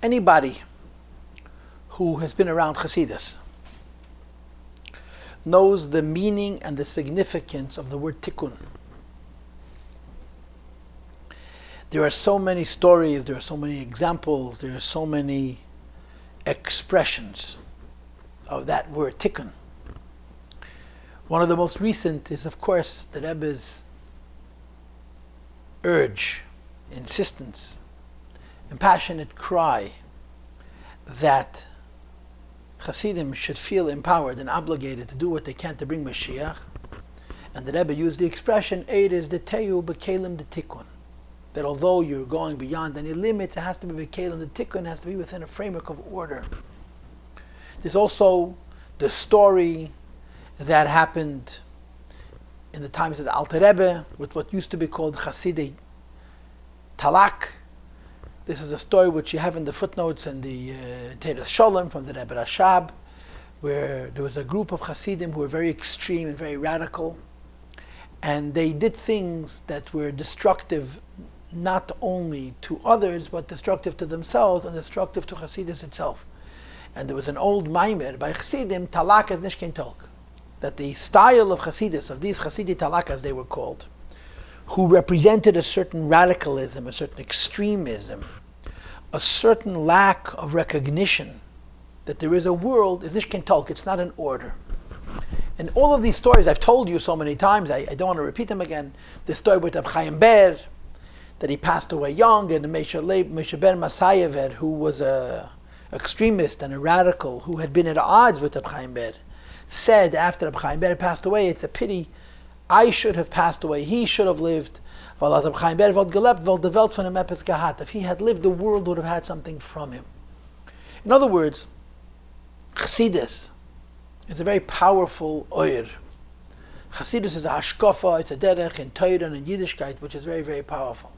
Anybody who has been around Chassidus knows the meaning and the significance of the word tikkun. There are so many stories, there are so many examples, there are so many expressions of that word tikkun. One of the most recent is, of course, the Rebbe's urge, insistence, and passionate cry that Chassidim should feel empowered and obligated to do what they can to bring Mashiach. And the Rebbe used the expression, Eid is the teyu b'kelim the tikkun. That although you're going beyond any limits, it has to be b'kelim the tikkun, has to be within a framework of order. There's also the story that happened in the times of the Alter Rebbe with what used to be called Chassidei Talak. This is a story which you have in the footnotes and the Teres Sholem from the Rebbe Rashab, where there was a group of Chassidim who were very extreme and very radical, and they did things that were destructive not only to others, but destructive to themselves and destructive to Chassidus itself. And there was an old Maamar by Chassidim, Talak as Nishkin Tolk, that the style of Chassidus, of these Chassidi Talak as they were called, who represented a certain radicalism, a certain extremism, a certain lack of recognition that there is a world, is Nishkin Tolk, it's not an order. And all of these stories I've told you so many times, I don't want to repeat them again. The story with Reb Chaim Ber, that he passed away young, and Moshe Ben Masayev, who was an extremist and a radical, who had been at odds with Reb Chaim Ber, said after Reb Chaim Ber passed away, it's a pity, I should have passed away, he should have lived. If he had lived, the world would have had something from him. In other words, Chassidus is a very powerful oir. Chassidus is a hashkafa, it's a derech in Torah and in Yiddishkeit, which is very, very powerful.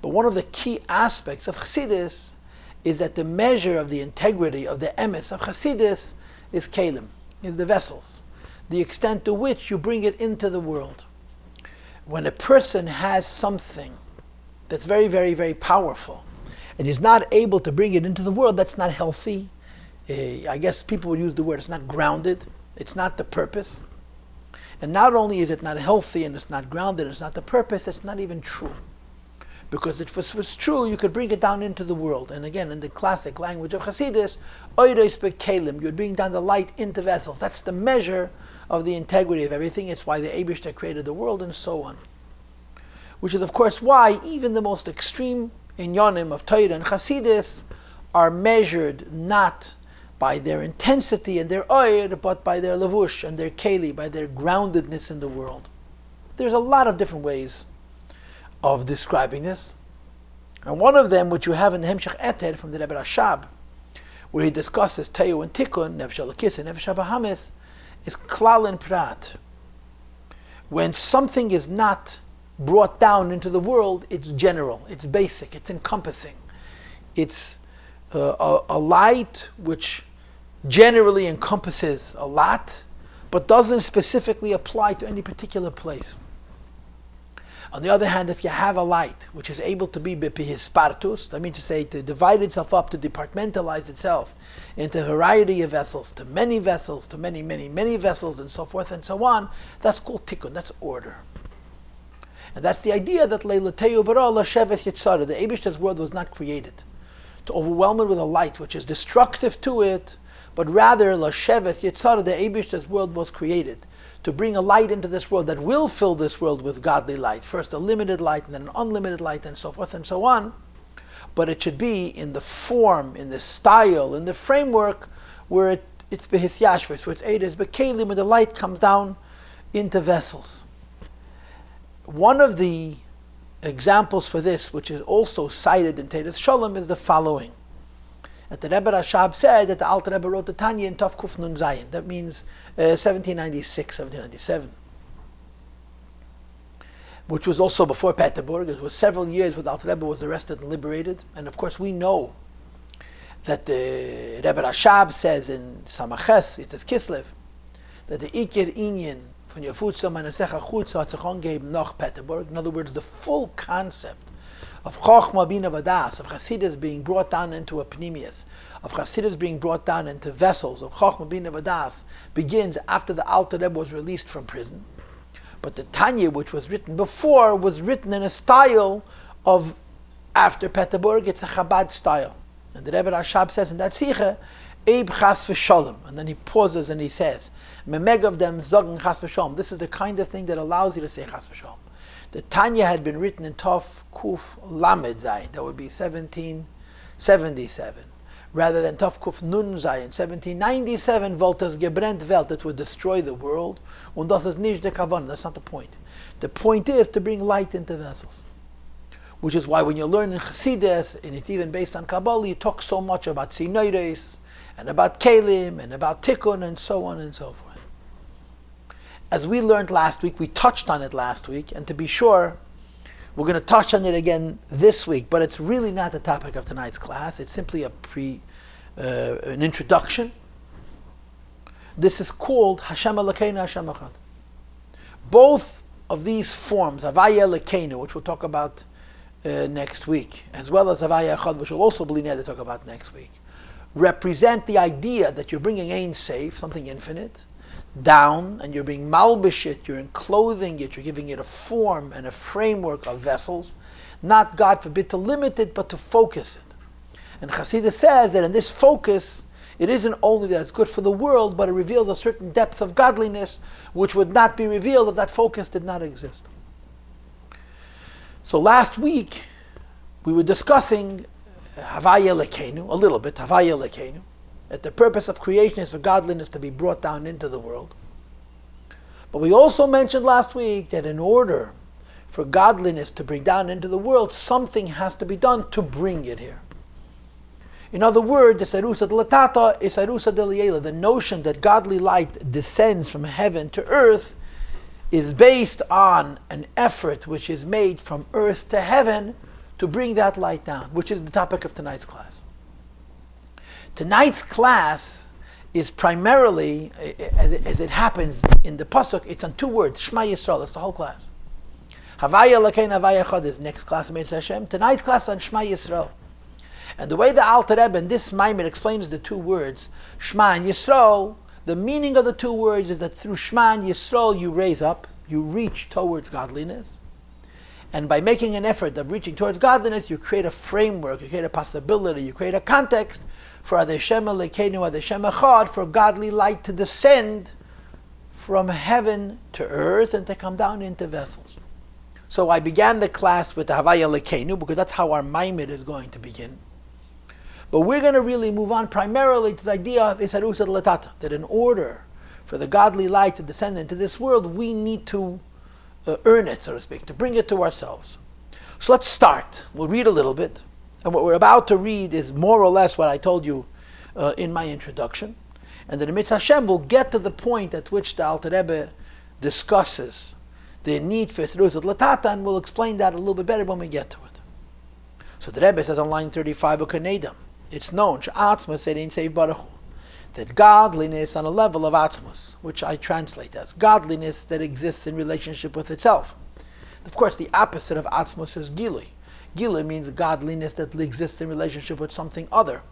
But one of the key aspects of Chassidus is that the measure of the integrity of the emes of Chassidus is kelim, is the vessels, the extent to which you bring it into the world. When a person has something that's very, very, very powerful, and is not able to bring it into the world, that's not healthy. I guess people would use the word, it's not grounded, it's not the purpose. And not only is it not healthy and it's not grounded, it's not the purpose, it's not even true. Because if it was true, you could bring it down into the world. And again, in the classic language of Chassidus, oiros bekelim, you're bringing down the light into vessels. That's the measure of the integrity of everything. It's why the Eibishter created the world and so on. Which is of course why even the most extreme inyanim of Torah and Chassidus are measured not by their intensity and their oir, but by their levush and their keli, by their groundedness in the world. There's a lot of different ways of describing this. And one of them, which you have in the Hemshech Eter from the Rebbe Rashab, where he discusses Teyu and Tikkun, Nefesh Elokis and Nefesh Habahamis, is klal and prat. When something is not brought down into the world, it's general, it's basic, it's encompassing. It's a light which generally encompasses a lot, but doesn't specifically apply to any particular place. On the other hand, if you have a light which is able to be bepihispartus, that means to say to divide itself up, to departmentalize itself into a variety of vessels, to many many, many vessels, and so forth and so on, that's called tikkun, that's order. And that's the idea that Likutei Torah l'sheves yitzara, the Eibishter's world was not created to overwhelm it with a light which is destructive to it, but rather l'sheves yitzara, the Eibishter's world was created to bring a light into this world that will fill this world with godly light. First a limited light, and then an unlimited light, and so forth and so on. But it should be in the form, in the style, in the framework where it's behisyashvis, where it's eidas bekelim, where the light comes down into vessels. One of the examples for this, which is also cited in Teres Sholem, is the following. That the Rebbe Rashab said that the Alter Rebbe wrote the Tanya in Tov Kuf Nun Zayin. That means 1796, 1797. Which was also before Peterburg. It was several years when the Alter Rebbe was arrested and liberated. And of course we know that the Rebbe Rashab says in Samaches, it is Kislev, that the Iker Inyan von Yafutza Manasecha Chutza Tzachon gave noch Peterburg. In other words, the full concept of Chochma Bina Vadas, of Chassidus being brought down into a Pnimius, of Chassidus being brought down into vessels, of Chochma Bina Vadas, begins after the Alter Rebbe was released from prison. But the Tanya, which was written before, was written in a style of, after Peterburg, it's a Chabad style. And the Rebbe Rashab says in that Sicha, Eib Chas v'Sholem. And then he pauses and he says, Memeg of them Zogen Chas v'Sholem. This is the kind of thing that allows you to say Chas v'Sholem. The Tanya had been written in Tov Kuf Lamed Zayin. That would be 1777. Rather than Tov Kuf Nun Zayin, 1797, Voltas gebrennt Welt, that would destroy the world. Und das ist nicht der Kavanah. That's not the point. The point is to bring light into vessels. Which is why when you learn in Chassidus, and it's even based on Kabbalah, you talk so much about Sinoides, and about Kalim, and about Tikkun, and so on and so forth. As we learned last week, we touched on it last week, and to be sure, we're going to touch on it again this week, but it's really not the topic of tonight's class. It's simply an introduction. This is called Hashem Elokeinu, Hashem Echad. Both of these forms, Havaya Elokeinu, which we'll talk about next week, as well as Havaya Echad, which we'll also be near to talk about next week, represent the idea that you're bringing Ein Seif, something infinite, down, and you're being malbish it, you're enclothing it, you're giving it a form and a framework of vessels, not, God forbid, to limit it, but to focus it. And Chassidus says that in this focus, it isn't only that it's good for the world, but it reveals a certain depth of godliness which would not be revealed if that focus did not exist. So last week, we were discussing Havaya Elokeinu, a little bit, Havaya Elokeinu, that the purpose of creation is for godliness to be brought down into the world. But we also mentioned last week that in order for godliness to bring down into the world, something has to be done to bring it here. In other words, the Sarusa de Latata is Sarusa de Liela. The notion that godly light descends from heaven to earth is based on an effort which is made from earth to heaven to bring that light down, which is the topic of tonight's class. Tonight's class is primarily, as it happens in the Pasuk, it's on two words, Shema Yisrael, that's the whole class. Havaya Elokeinu, Havaya Echad is next class, Meitz Hashem. Tonight's class on Shema Yisrael. And the way the Alter Rebbe in this Maamar explains the two words, Shema and Yisrael, the meaning of the two words is that through Shema and Yisrael you raise up, you reach towards godliness. And by making an effort of reaching towards godliness, you create a framework, you create a possibility, you create a context for Hashem Elokeinu, Hashem Echad, for godly light to descend from heaven to earth and to come down into vessels. So I began the class with the Havaya Elokeinu because that's how our Maamar is going to begin. But we're going to really move on primarily to the idea of Isarusa de Latata, that in order for the godly light to descend into this world, we need to earn it, so to speak, to bring it to ourselves. So let's start. We'll read a little bit. And what we're about to read is more or less what I told you in my introduction. And then in Meitz Hashem, we'll get to the point at which the Alter Rebbe discusses the need for Isarusa de Latata, and we'll explain that a little bit better when we get to it. So the Rebbe says on line 35 of Kanedam, it's known that godliness on a level of Atzmus, which I translate as godliness that exists in relationship with itself. Of course, the opposite of Atzmus is Gilui. Gilui means godliness that exists in relationship with something other.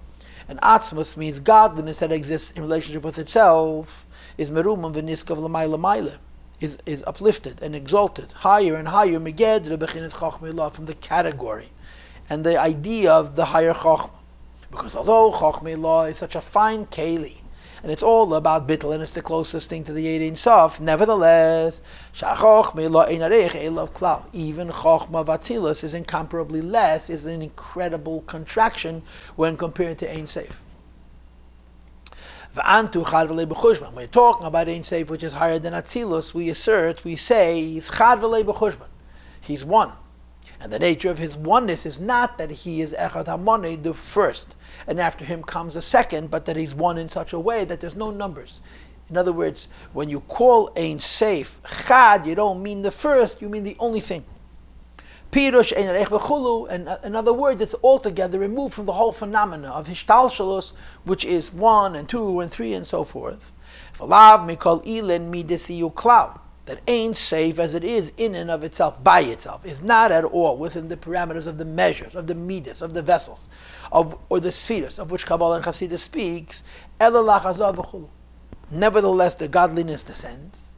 And Atzmus means godliness that exists in relationship with itself, is merumam v'niskav l'mayla mayla, is uplifted and exalted, higher and higher, meged rebechinas chachmei from the category and the idea of the higher chachma. Because although Chochmei Law is such a fine keli, and it's all about bittul, and it's the closest thing to the Yed Ein Sof, nevertheless, Chochmei Law ein areich elav klal. Even Chochma Vatzilus is incomparably less, is an incredible contraction when compared to Ein Seif. When we're talking about Ein Seif, which is higher than Atzilus, we assert, we say, he's chad v'lei b'chushban. He's one. And the nature of his oneness is not that he is Echad HaMoneh, the first, and after him comes a second, but that he's one in such a way that there's no numbers. In other words, when you call Ein Seif Chad, you don't mean the first, you mean the only thing. Pirush Ein Arech V'chulu, and in other words, it's altogether removed from the whole phenomena of Hishtalshalos, which is 1 and 2 and 3 and so forth. V'lav Mikol Ilen Midesiyu Klau. that ain't safe as it is in and of itself, by itself, is not at all within the parameters of the measures, of the midas, of the vessels, or the spheres, of which Kabbalah and Chassidus speaks. Nevertheless, the godliness descends.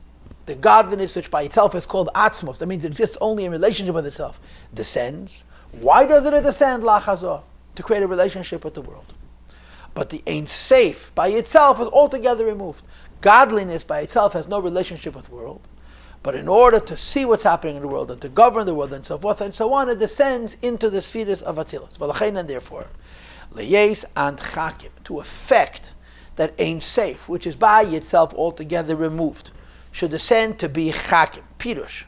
The godliness, which by itself is called atzmos, that means it exists only in relationship with itself, descends. Why does it descend? To create a relationship with the world. But the ain't safe by itself is altogether removed. Godliness by itself has no relationship with the world. But in order to see what's happening in the world and to govern the world and so forth and so on, it descends into the spheres of Atzilus. And therefore, leyes and chakim, to effect that ain't safe, which is by itself altogether removed, should descend to be chakim, pirush.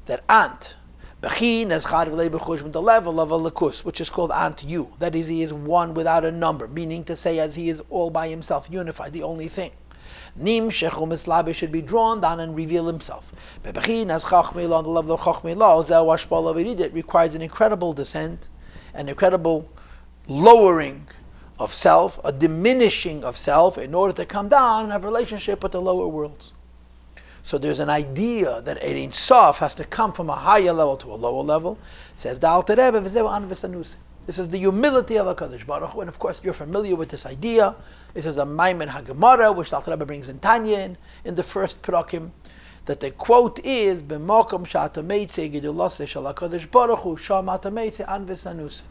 That ant, bechin as chad v'lei b'chush, with the level of a likus, which is called ant you. That is, he is one without a number, meaning to say as he is all by himself, unified, the only thing. Nim shechu mislabe should be drawn down and reveal himself. Bechin as chachmei on the level of chachmei lo, zeh washpala v'ridet, requires an incredible descent, an incredible lowering of self, a diminishing of self, in order to come down and have a relationship with the lower worlds. So there's an idea that Ein Sof has to come from a higher level to a lower level. It says, this is the humility of HaKadosh Baruch Hu, and of course you're familiar with this idea. This is a Maamar HaGemara, which the Alter Rebbe brings in Tanya in the first Perakim, that the quote is, "B'mokom she'ata meitzeh geduloseh shel HaKadosh Baruch Hu, sham ata meitzeh an v'sanus,"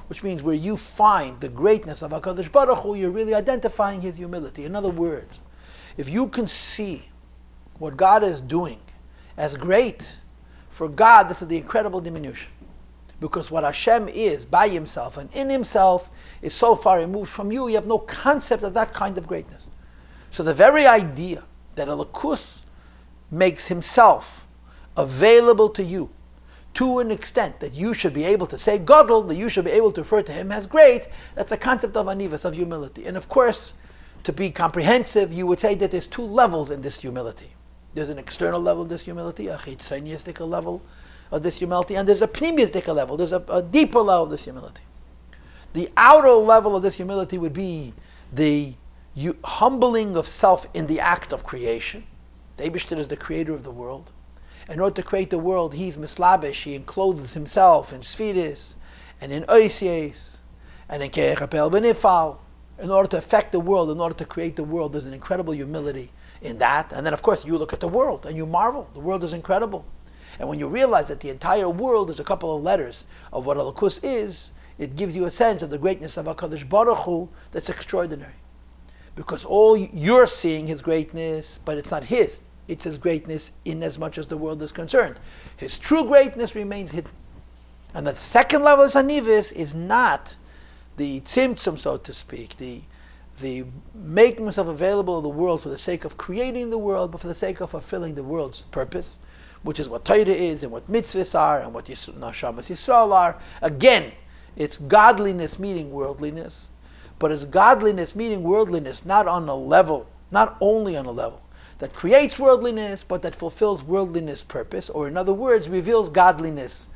which means where you find the greatness of HaKadosh Baruch Hu, you're really identifying his humility. In other words, if you can see what God is doing as great, for God this is the incredible diminution. Because what Hashem is by himself and in himself is so far removed from you, you have no concept of that kind of greatness. So the very idea that a Likus makes himself available to you to an extent that you should be able to say Gadol, that you should be able to refer to him as great, that's a concept of anivas, of humility. And of course, to be comprehensive, you would say that there's two levels in this humility. There's an external level of this humility, a chitzoniistic level of this humility, and there's a pneumistic level, there's a deeper level of this humility. The outer level of this humility would be the humbling of self in the act of creation. The Eibishter is the creator of the world. In order to create the world, he's mislabesh, he encloses himself in spheres, and in oisies, and in ke'echapel benifal. In order to affect the world, in order to create the world, there's an incredible humility in that. And then of course you look at the world and you marvel. The world is incredible. And when you realize that the entire world is a couple of letters of what a Likus is, it gives you a sense of the greatness of HaKadosh Baruch Hu that's extraordinary. Because all you're seeing his greatness, but it's not his. It's his greatness in as much as the world is concerned. His true greatness remains hidden. And the second level of Sanivis is not the tzimtzum, so to speak, the making himself available in the world for the sake of creating the world, but for the sake of fulfilling the world's purpose, which is what Torah is, and what mitzvahs are, and what Nashamas Yisrael are. Again, it's godliness meeting worldliness, but it's godliness meeting worldliness not only on a level that creates worldliness, but that fulfills worldliness purpose, or in other words, reveals godliness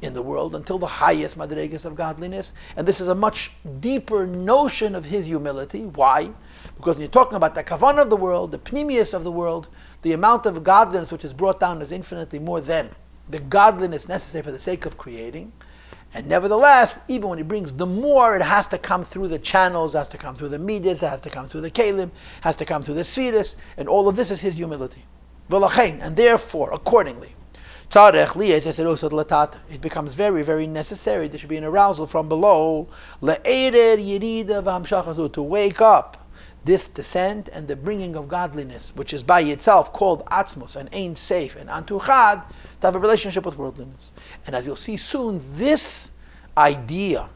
in the world until the highest madregas of godliness. And this is a much deeper notion of his humility. Why? Because when you're talking about the kavanah of the world, the pnimius of the world, the amount of godliness which is brought down is infinitely more than the godliness necessary for the sake of creating. And nevertheless, even when he brings the more, it has to come through the channels, it has to come through the midas, it has to come through the kalim, it has to come through the spheres, and all of this is his humility. And therefore, accordingly, it becomes very, very necessary. There should be an arousal from below to wake up this descent and the bringing of godliness, which is by itself called atzmos and ein safe and antuchad, to have a relationship with worldliness. And as you'll see soon, this idea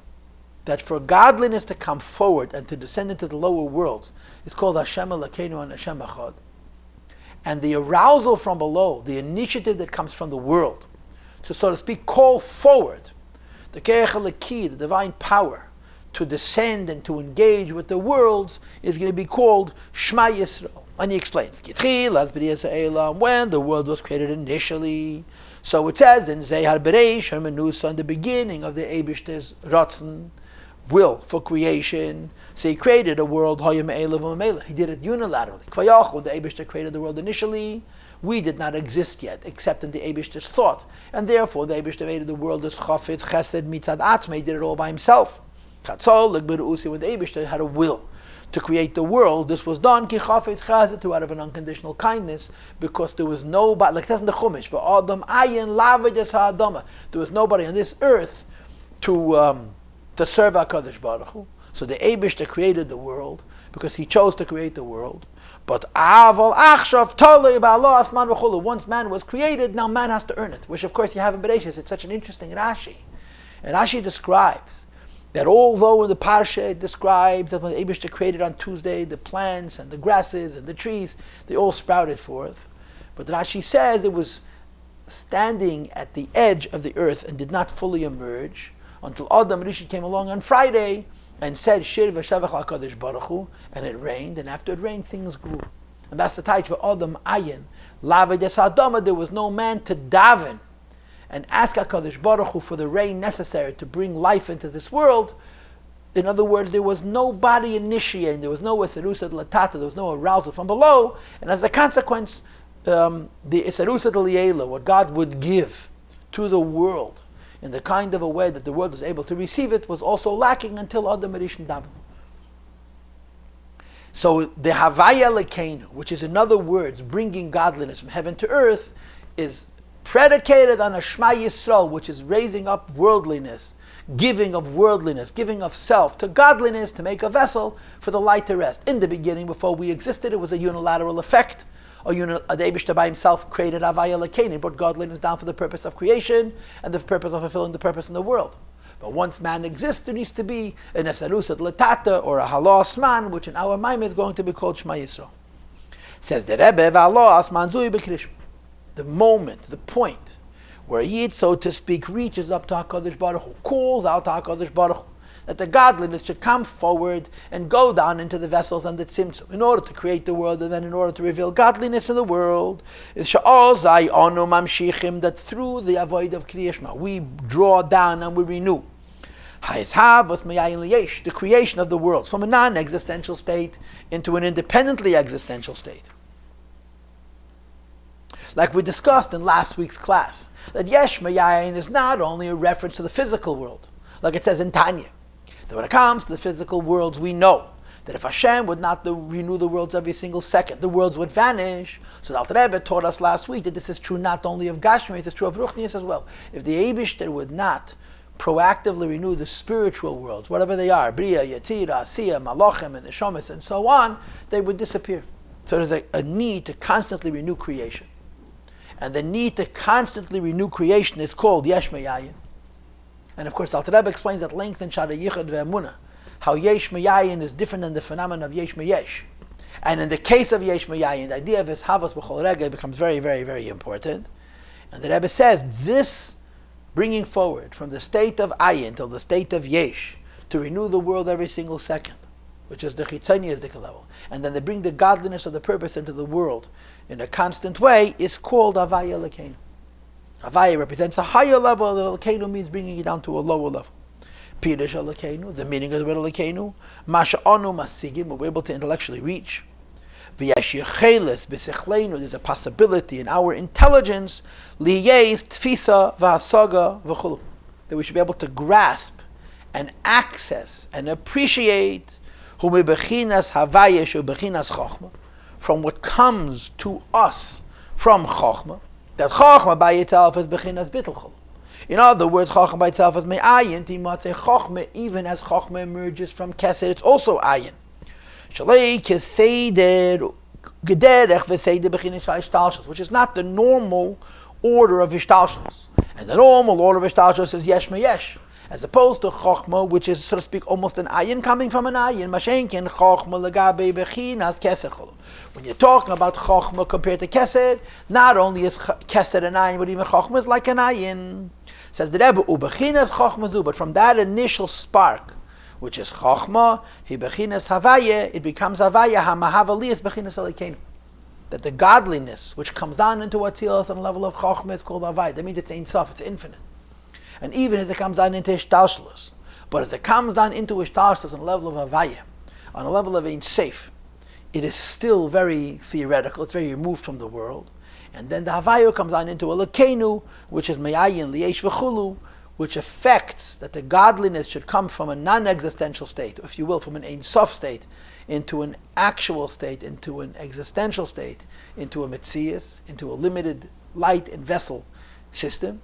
that for godliness to come forward and to descend into the lower worlds is called Hashem Elokeinu and Hashem Echad. And the arousal from below, the initiative that comes from the world, to so to speak call forward the Ke'ech Eliki, the divine power, to descend and to engage with the worlds, is going to be called Shema Yisrael. And he explains, when the world was created initially, so it says in Zehar Bereish Hermenusa, in the beginning of the Eibishter's Ratzon, will for creation. So he created a world, he did it unilaterally. The Eibishter created the world initially We did not exist yet, except in the Eibishter's thought. And therefore, the Eibishter made the world as chafetz, chesed, mitzad atzmei, he did it all by himself. Chatzol, l'gbirusi, when the Eibishter had a will to create the world, this was done, ki chafetz, chesed, out of an unconditional kindness, because there was nobody, like that's in the Chumash, for Adam ayin lavedes ha'adama. There was nobody on this earth to serve HaKadosh Baruch Hu. So the Eibishter created the world, because he chose to create the world. But once man was created, now man has to earn it, which of course you have in Bereshis. It's such an interesting Rashi. And Rashi describes that although in the Parsha it describes that when the Eibishter created on Tuesday, the plants and the grasses and the trees, they all sprouted forth. But Rashi says it was standing at the edge of the earth and did not fully emerge until Adam Rishon came along on Friday and said, Shir v'shavach HaKadosh Baruch Hu, and it rained, and after it rained, things grew. And that's the taich for Adam Ayin. Lavedes Adama, there was no man to daven and ask HaKadosh Baruch Hu for the rain necessary to bring life into this world. In other words, there was nobody initiating, there was no Eserusat Latata, there was no arousal from below, and as a consequence, the Eserusat Liela, what God would give to the world, in the kind of a way that the world was able to receive it, was also lacking until Adam Rishon Daven. So the Havaya Lekeinu, which is in other words bringing godliness from heaven to earth, is predicated on a Shema Yisrael, which is raising up worldliness, giving of self to godliness, to make a vessel for the light to rest. In the beginning, before we existed, it was a unilateral effect. The Eibishter by himself created Havaya Lekeinu, brought godliness down for the purpose of creation and the purpose of fulfilling the purpose in the world. But once man exists, there needs to be an Eserusat Latata or a Halos Man, which in our Maamar is going to be called Shema Yisrael. Says the Rebbe, V'Halos Man Zui B'Krishma. The moment, the point, where Yid, so to speak, reaches up to HaKadosh Baruch Hu, calls out to HaKadosh Baruch Hu, that the godliness should come forward and go down into the vessels and the tzimtzum in order to create the world, and then in order to reveal godliness in the world, is sha'ozai onu mamshichim, that through the avoid of Kriyashma we draw down and we renew the creation of the worlds from a non-existential state into an independently existential state. Like we discussed in last week's class, that Yesh Mayayin is not only a reference to the physical world, like it says in Tanya, that when it comes to the physical worlds, we know that if Hashem would not renew the worlds every single second, the worlds would vanish. So the Alter Rebbe taught us last week that this is true not only of Gashmis, it's true of Ruchnius as well. If the Eibishter would not proactively renew the spiritual worlds, whatever they are, Bria, Yetzira, Asiya, Malachim, and Neshamis, and so on, they would disappear. So there's a need to constantly renew creation. And the need to constantly renew creation is called Yesh Mayayin. And of course, Alter Rebbe explains at length in Shara Yichud Ve'emunah how Yesh Mayayin is different than the phenomenon of Yesh Mayesh. And in the case of Yesh Mayayin, the idea of his Havas B'chol Rega becomes very, very, very important. And the Rebbe says this bringing forward from the state of Ayin till the state of Yesh to renew the world every single second, which is the Chitzonius level, and then they bring the godliness of the purpose into the world in a constant way, is called Havaya Lekeinu. Havaya represents a higher level, and Lekeinu means bringing it down to a lower level. Pirush Lekeinu, the meaning of the word Lekeinu, Masha Anu Masigim, we're able to intellectually reach. V'yesh Yecheles B'Sechleinu, there's a possibility in our intelligence, Liyez Tfisa V'Hasaga V'Chulu, that we should be able to grasp and access and appreciate Hu Mebechinas Havaya Shu Bechinas Chochma, from what comes to us from Chochma, that Chochma by itself is Bechinas Bittul Chulu. In other words, Chochma by itself is Me'ayin, Timatzeh Chochma, even as Chochma emerges from Kesed, it's also Ayin. Shalei Keseder Gederech V'Seder Bechinas Ishtalshus, which is not the normal order of Ishtalshus. And the normal order of Ishtalshus is Yesh Me'yesh, as opposed to Chochma, which is, so to speak, almost an Ayin coming from an Ayin. Mashenkin Chochma Legabe Bechinas Kesed Chulu. When you're talking about Chochma compared to Kesed, not only is Kesed an Ayin, but even Chochma is like an Ayin. Says the Rebbe, Ubechinas Chochma Zu, but from that initial spark, which is Chochma, he Bechinas Havaya, it becomes Havaya, HaMahavaliyas Bechinas Alekeinu. That the godliness which comes down into Atzilas on the level of Chochma is called Havaya. That means it's Ein Sof, it's infinite. And even as it comes down into Ishtalshalus, but as it comes down into Ishtalshalus on the level of Havaya, on the level of Ein Seif, it is still very theoretical, it's very removed from the world. And then the Havaya comes on into a Lekenu, which is Me'ayin, Liesh V'chulu, which affects that the godliness should come from a non-existential state, if you will, from an Ein Sof state, into an actual state, into an existential state, into a Metzias, into a limited light and vessel system.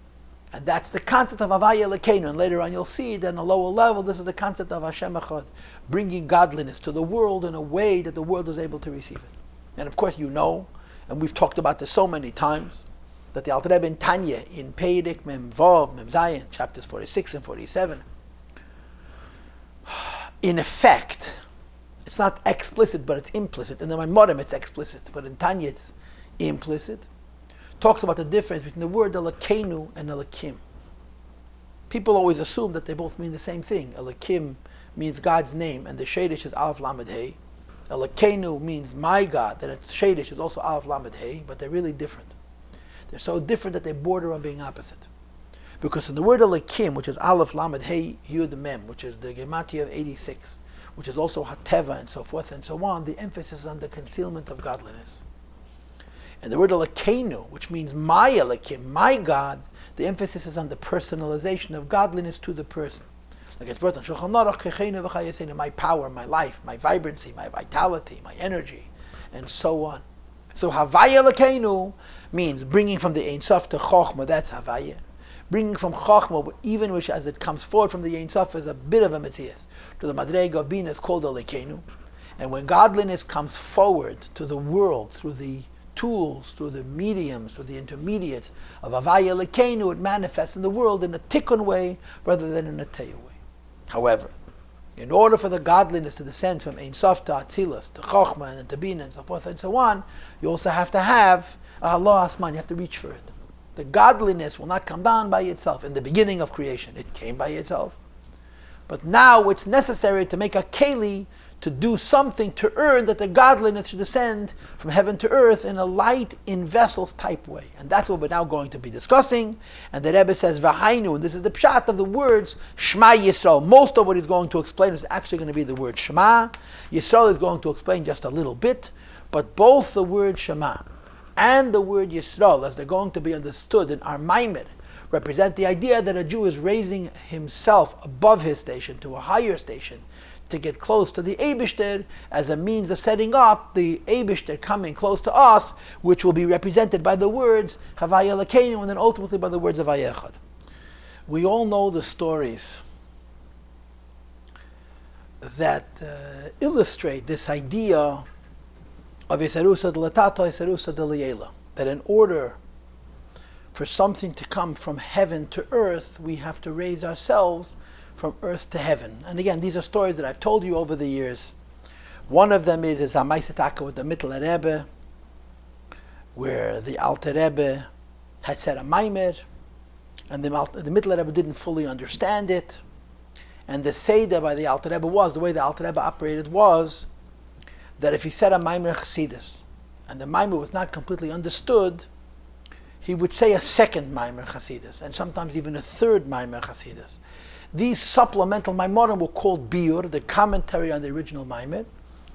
And that's the concept of Havaya Lekenu. And later on you'll see that on a lower level, this is the concept of Hashem Echad, bringing godliness to the world in a way that the world is able to receive it. And of course you know, and we've talked about this so many times, that the Alter Rebbe in Tanya, in Peirik Mem Vav, Mem Zayin, chapters 46 and 47, in effect, it's not explicit, but it's implicit. In the Maamar it's explicit, but in Tanya it's implicit. Talks about the difference between the word Elokeinu and Elokim. People always assume that they both mean the same thing. Elokim means God's name, and the Shadish is Aleph Lamed Hey. Elokeinu means my God, and its Shadish is also Aleph Lamed Hey, but they're really different. They're so different that they border on being opposite. Because in the word Elokim, which is Aleph Lamed Hey Yud Mem, which is the Gematria of 86, which is also Hateva and so forth and so on, the emphasis is on the concealment of godliness. And the word Elokeinu, which means my Elokim, my God, the emphasis is on the personalization of godliness to the person. Like it's brought on Shulchan Aruch, my power, my life, my vibrancy, my vitality, my energy, and so on. So Havaya Elokeinu means bringing from the Ein Sof to Chochma, that's Havaya. Bringing from Chochma, even which as it comes forward from the Ein Sof is a bit of a Metzias, to the Madrega of Bina is called Elokeinu. And when godliness comes forward to the world through the tools, through the mediums, through the intermediates of Havaya Elokeinu, it manifests in the world in a tikkun way rather than in a teyu way. However, in order for the godliness to descend from Ein Sof to Atzilus, to Chochma and to Bina and so forth and so on, you also have to have Allah Asman, you have to reach for it. The godliness will not come down by itself. In the beginning of creation, it came by itself. But now it's necessary to make a keli, to do something to earn that the godliness should descend from heaven to earth in a light in vessels type way. And that's what we're now going to be discussing. And the Rebbe says, V'hainu, and this is the pshat of the words, Shema Yisrael. Most of what he's going to explain is actually going to be the word Shema. Yisrael is going to explain just a little bit, but both the word Shema and the word Yisrael, as they're going to be understood in our Maamar, represent the idea that a Jew is raising himself above his station to a higher station, to get close to the Eibishter as a means of setting up the Eibishter coming close to us, which will be represented by the words Havaya Elokeinu and then ultimately by the words of Vayechad. We all know the stories that illustrate this idea of Yisarusa de Latata, Yisarusa de Liela, that in order for something to come from heaven to earth, we have to raise ourselves from earth to heaven. And again, these are stories that I've told you over the years. One of them is Hamaisataka with the Mittel Rebbe, where the Alter Rebbe had said a Maamar, and the Mittel Rebbe didn't fully understand it. And the Seder by the Alter Rebbe was, the way the Alter Rebbe operated was, that if he said a Maamar Chassidus, and the Maamar was not completely understood, he would say a second Maamar Chassidus, and sometimes even a third Maamar Chassidus. These supplemental Maamarim were called Biur, the commentary on the original Maamar,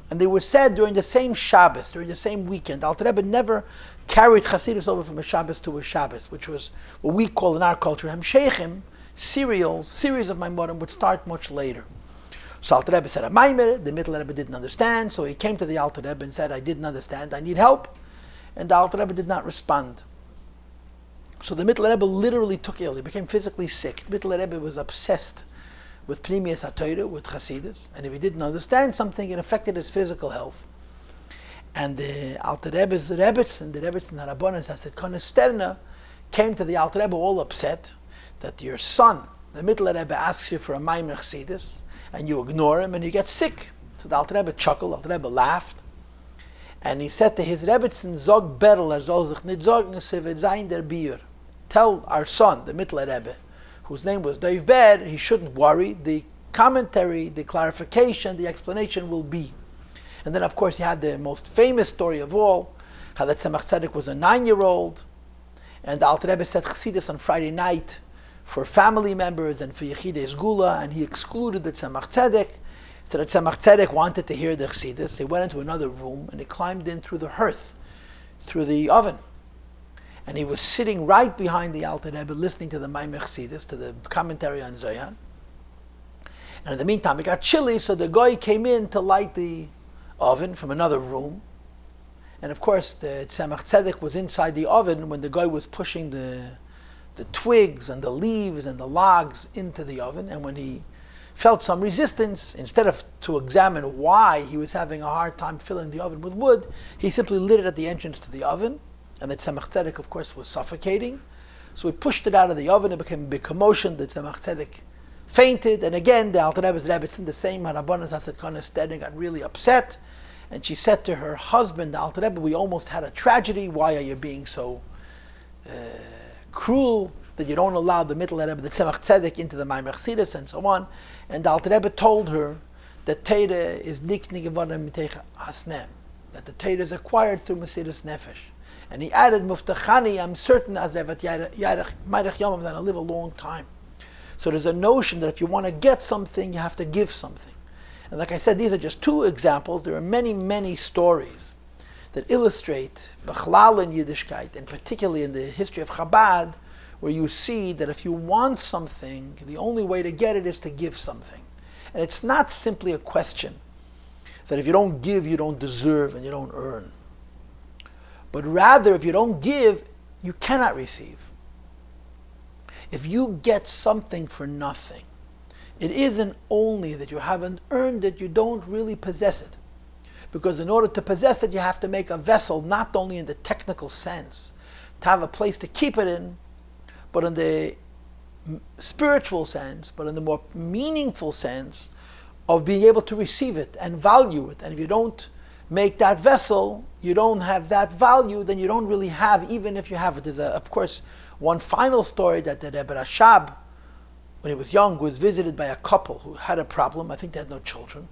and they were said during the same Shabbos, during the same weekend. Alter Rebbe never carried Chassidus over from a Shabbos to a Shabbos, which was what we call in our culture Hemsheichim, series of Maamarim would start much later. So Alter Rebbe said a Maamar, the Mittel Rebbe didn't understand, so he came to the Alter Rebbe and said, I didn't understand, I need help. And the Alter Rebbe did not respond. So the Mittel Rebbe literally took ill. He became physically sick. The Mittel Rebbe was obsessed with Pnimiyas HaTorah, with Chassidus, and if he didn't understand something, it affected his physical health. And the Alter Rebbe's Rebbetzin and the Rebbetzin Harabonis Hasekon Sterna came to the Alter Rebbe all upset that your son, the Mittel Rebbe, asks you for a Maamar Chassidus, and you ignore him and you get sick. So the Alter Rebbe chuckled, Alter Rebbe laughed, and he said to his Rebbetzin, Zog Berel, soll sich nicht sorgen, sie wird sein der Biur. Tell our son, the Mittel Rebbe, whose name was Dov Ber, he shouldn't worry. The commentary, the clarification, the explanation will be. And then, of course, he had the most famous story of all, how that Tzemach Tzedek was a 9-year-old, and the Alter Rebbe said Chassidus on Friday night for family members and for Yechidei Sgula, and he excluded the Tzemach Tzedek. So that Tzemach Tzedek wanted to hear the Chassidus. They went into another room, and he climbed in through the hearth, through the oven. and he was sitting right behind the Alter Rebbe, listening to the Maamar Chassidus, to the commentary on Zohar. And in the meantime, it got chilly, so the guy came in to light the oven from another room. And of course, the Tzemach Tzedek was inside the oven when the guy was pushing the twigs and the leaves and the logs into the oven. And when he felt some resistance, instead of to examine why he was having a hard time filling the oven with wood, he simply lit it at the entrance to the oven. And the Tzemach Tzedek, of course, was suffocating. So he pushed it out of the oven. It became a big commotion. The Tzemach Tzedek fainted. And again, the Alter Rebbe's Rebbetzin, the same Harabanas Hasekana Stedin, got really upset. And she said to her husband, the Alter Rebbe, we almost had a tragedy. Why are you being so cruel that you don't allow the Mittel Rebbe, the Tzemach Tzedek, into the Maamar Chassidus and so on? And the Alter Rebbe told her that Torah is nikni geworden mitech hasnem, that the Torah is acquired through Mesiras Nefesh. And he added, Muftachani, I'm certain as evet yarech yomim, that I'll live a long time. So there's a notion that if you want to get something, you have to give something. And like I said, these are just two examples. There are many, many stories that illustrate Bechlal in Yiddishkeit, and particularly in the history of Chabad, where you see that if you want something, the only way to get it is to give something. And it's not simply a question that if you don't give, you don't deserve and you don't earn. But rather, if you don't give, you cannot receive. If you get something for nothing, it isn't only that you haven't earned it, you don't really possess it. Because in order to possess it, you have to make a vessel, not only in the technical sense, to have a place to keep it in, but in the spiritual sense, but in the more meaningful sense of being able to receive it and value it. And if you don't make that vessel, you don't have that value, then you don't really have, even if you have it. There's, of course, one final story that the Rebbe Rashab, when he was young, was visited by a couple who had a problem. I think they had no children.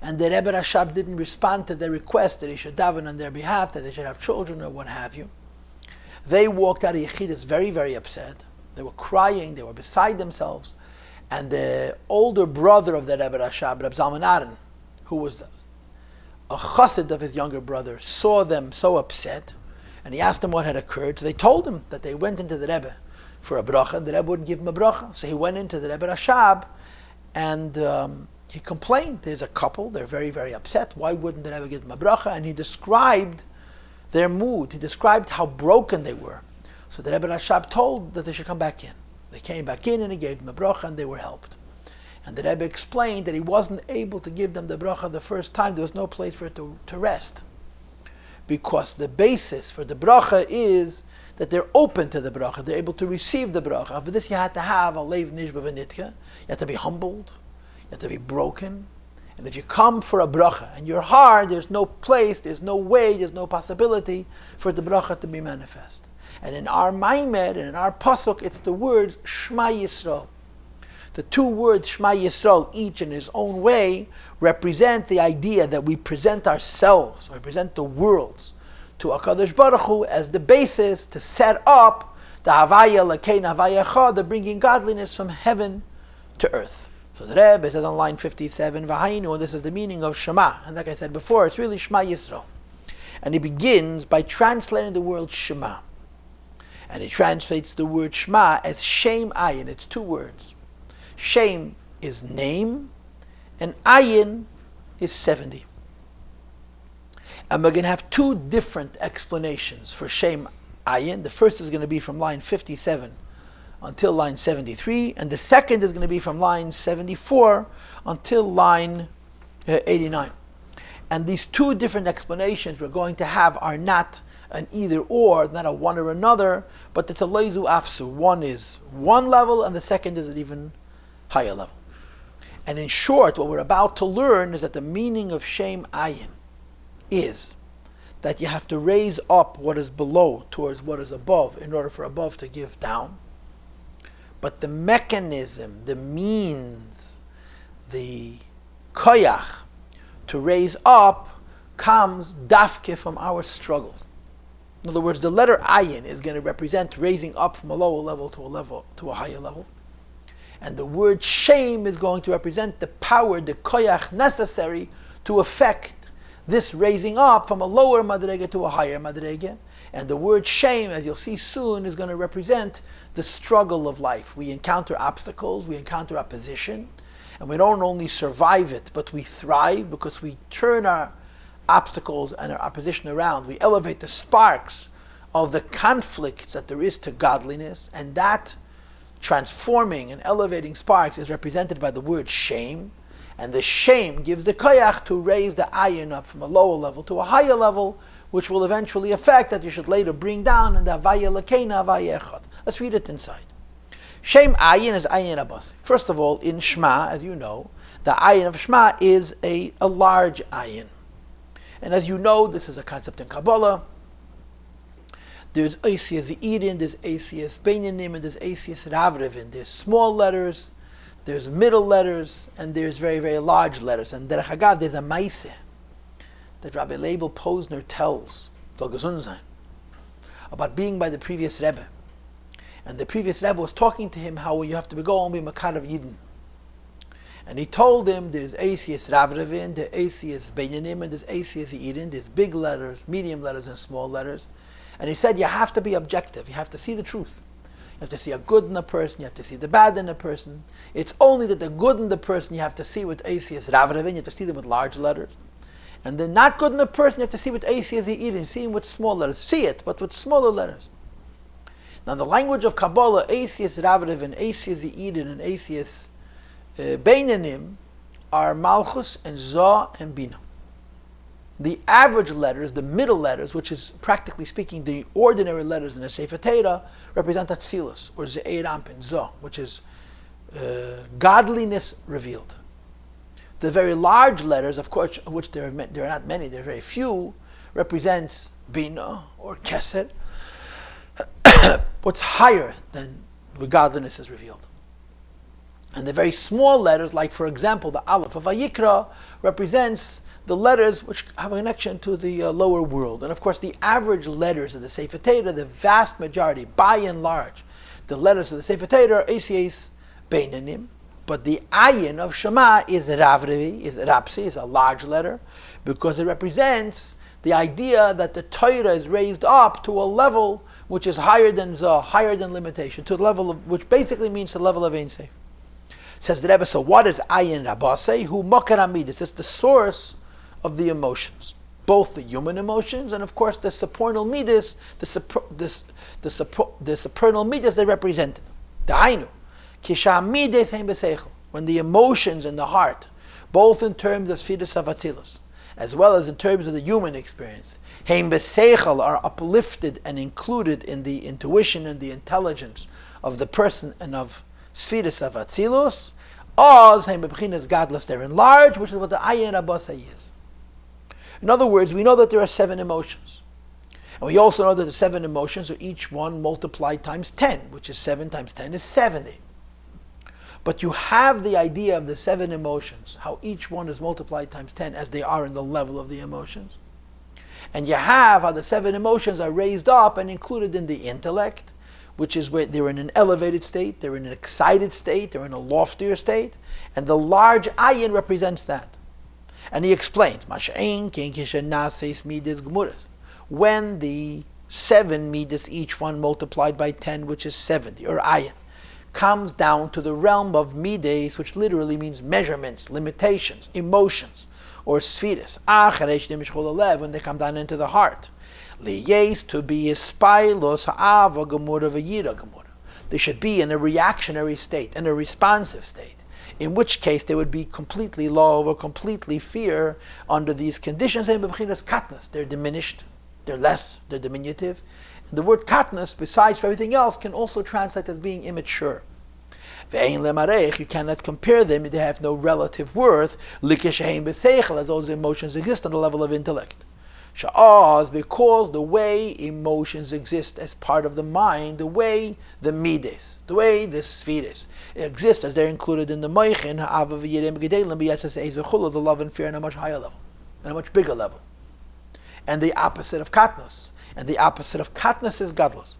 And the Rebbe Rashab didn't respond to their request that he should daven on their behalf, that they should have children or what have you. They walked out of Yechidus very, very upset. They were crying, they were beside themselves. And the older brother of the Rebbe Rashab, Rabbi Zalman, who was a chassid of his younger brother, saw them so upset, and he asked them what had occurred. So they told him that they went into the Rebbe for a bracha, and the Rebbe wouldn't give him a bracha. So he went into the Rebbe Rashab, and he complained. There's a couple, they're very, very upset. Why wouldn't the Rebbe give them a bracha? And he described their mood. He described how broken they were. So the Rebbe Rashab told that they should come back in. They came back in, and he gave them a bracha, and they were helped. And the Rebbe explained that he wasn't able to give them the bracha the first time. There was no place for it to rest. Because the basis for the bracha is that they're open to the bracha. They're able to receive the bracha. For this you had to have a leiv nishba v'nitcha. You had to be humbled. You had to be broken. And if you come for a bracha and you're hard, there's no place, there's no way, there's no possibility for the bracha to be manifest. And in our Maamar and in our pasuk, it's the word Shema Yisrael. The two words Shema Yisrael, each in his own way, represent the idea that we present ourselves, or present the worlds, to HaKadosh Baruch Hu as the basis to set up the Havaya L'kein Havaya Echad, the bringing godliness from heaven to earth. So the Rebbe says on line 57, V'hainu, and this is the meaning of Shema. And like I said before, it's really Shema Yisrael. And he begins by translating the word Shema. And he translates the word Shema as Shem Ayin. It's two words. Shem is name, and Ayin is 70. And we're going to have two different explanations for Shem Ayin. The first is going to be from line 57 until line 73, and the second is going to be from line 74 until line 89. And these two different explanations we're going to have are not an either or, not a one or another, but it's a leizu afsu. One is one level, and the second is an even higher level. And in short, what we're about to learn is that the meaning of Shem Ayin is that you have to raise up what is below towards what is above in order for above to give down. But the mechanism, the means, the koyach to raise up comes dafke from our struggles. In other words, the letter Ayin is going to represent raising up from a lower level to a higher level. And the word Shem is going to represent the power, the koyach necessary to effect this raising up from a lower madrega to a higher madrega. And the word shame, as you'll see soon, is going to represent the struggle of life. We encounter obstacles, we encounter opposition, and we don't only survive it, but we thrive because we turn our obstacles and our opposition around. We elevate the sparks of the conflicts that there is to godliness, and that transforming and elevating sparks is represented by the word shame. And the shame gives the koyach to raise the ayin up from a lower level to a higher level, which will eventually affect that you should later bring down in the avaya lekena avaya echad. Let's read it inside. Shem ayin is ayin abasi. First of all, in Shema, as you know, the ayin of Shema is a large ayin. And as you know, this is a concept in Kabbalah. There's Eisias Eden, there's Eisias Beinanim, and there's Eisias Ravrevin. There's small letters, there's middle letters, and there's very, very large letters. And Derech Hagav, there's a Maise that Rabbi Leibel Posner tells, about being by the previous Rebbe. And the previous Rebbe was talking to him how you have to go and be Makar of Yidden. And he told him there's Eisias Ravrevin, there's Eisias Beinanim, and there's Eisias Eden. There's big letters, medium letters, and small letters. And he said you have to be objective. You have to see the truth. You have to see a good in a person. You have to see the bad in a person. It's only that the good in the person you have to see with Eisias Ravrevin. You have to see them with large letters. And the not good in the person you have to see with Eisias Eden. See him with small letters. See it, but with smaller letters. Now, in the language of Kabbalah, Eisias Ravrevin, Eisias Eden, and Eisias Beinanim are Malchus and Zah and Bina. The average letters, the middle letters, which is practically speaking the ordinary letters in the Sefer Torah, represent Atzilus or Ze'er Ampin, Zah, which is godliness revealed. The very large letters, of course, of which there are not many, there are very few, represents Bina or Keser, what's higher than the godliness is revealed. And the very small letters, like for example the Aleph of Vayikra, represents the letters which have a connection to the lower world. And of course the average letters of the Sefer Torah, the vast majority, by and large, the letters of the Sefer Torah are Eisias Beinanim, but the ayin of Shema is Ravrevi, is Rapsi, is a large letter, because it represents the idea that the Torah is raised up to a level which is higher than Zah, higher than limitation, to the level of, which basically means the level of Ein Sof. Says the Rebbe, so what is ayin rabase? Who makar amidus? It's the source of the emotions, both the human emotions and of course the supernal midas, the supernal midas they represented. The ainu, kisha midas heim b'seichel, when the emotions in the heart, both in terms of sfiras avatzilus, as well as in terms of the human experience, heim b'seichel are uplifted and included in the intuition and the intelligence of the person and of sfiras avatzilus, oz heim b'chinas gadlus, they're enlarged, which is what the ayin rabase is. In other words, we know that there are 7 emotions. And we also know that the 7 emotions are each one multiplied times 10, which is 7 times 10 is 70. But you have the idea of the 7 emotions, how each one is multiplied times 10 as they are in the level of the emotions. And you have how the 7 emotions are raised up and included in the intellect, which is where they're in an elevated state, they're in an excited state, they're in a loftier state, and the large ayin represents that. And he explains, when the 7 midas, each one multiplied by 10, which is 70, or ayin, comes down to the realm of midas, which literally means measurements, limitations, emotions, or spheres, when they come down into the heart. To be they should be in a reactionary state, in a responsive state, in which case they would be completely love or completely fear under these conditions. They're diminished, they're less, they're diminutive. And the word katnas, besides for everything else, can also translate as being immature. You cannot compare them, they have no relative worth, as those emotions exist on the level of intellect. Because the way emotions exist as part of the mind, the way the midas, the way the spheres exist as they're included in the moichin, the love and fear on a much higher level, on a much bigger level. And the opposite of katnos. And the opposite of katnos is gadlus.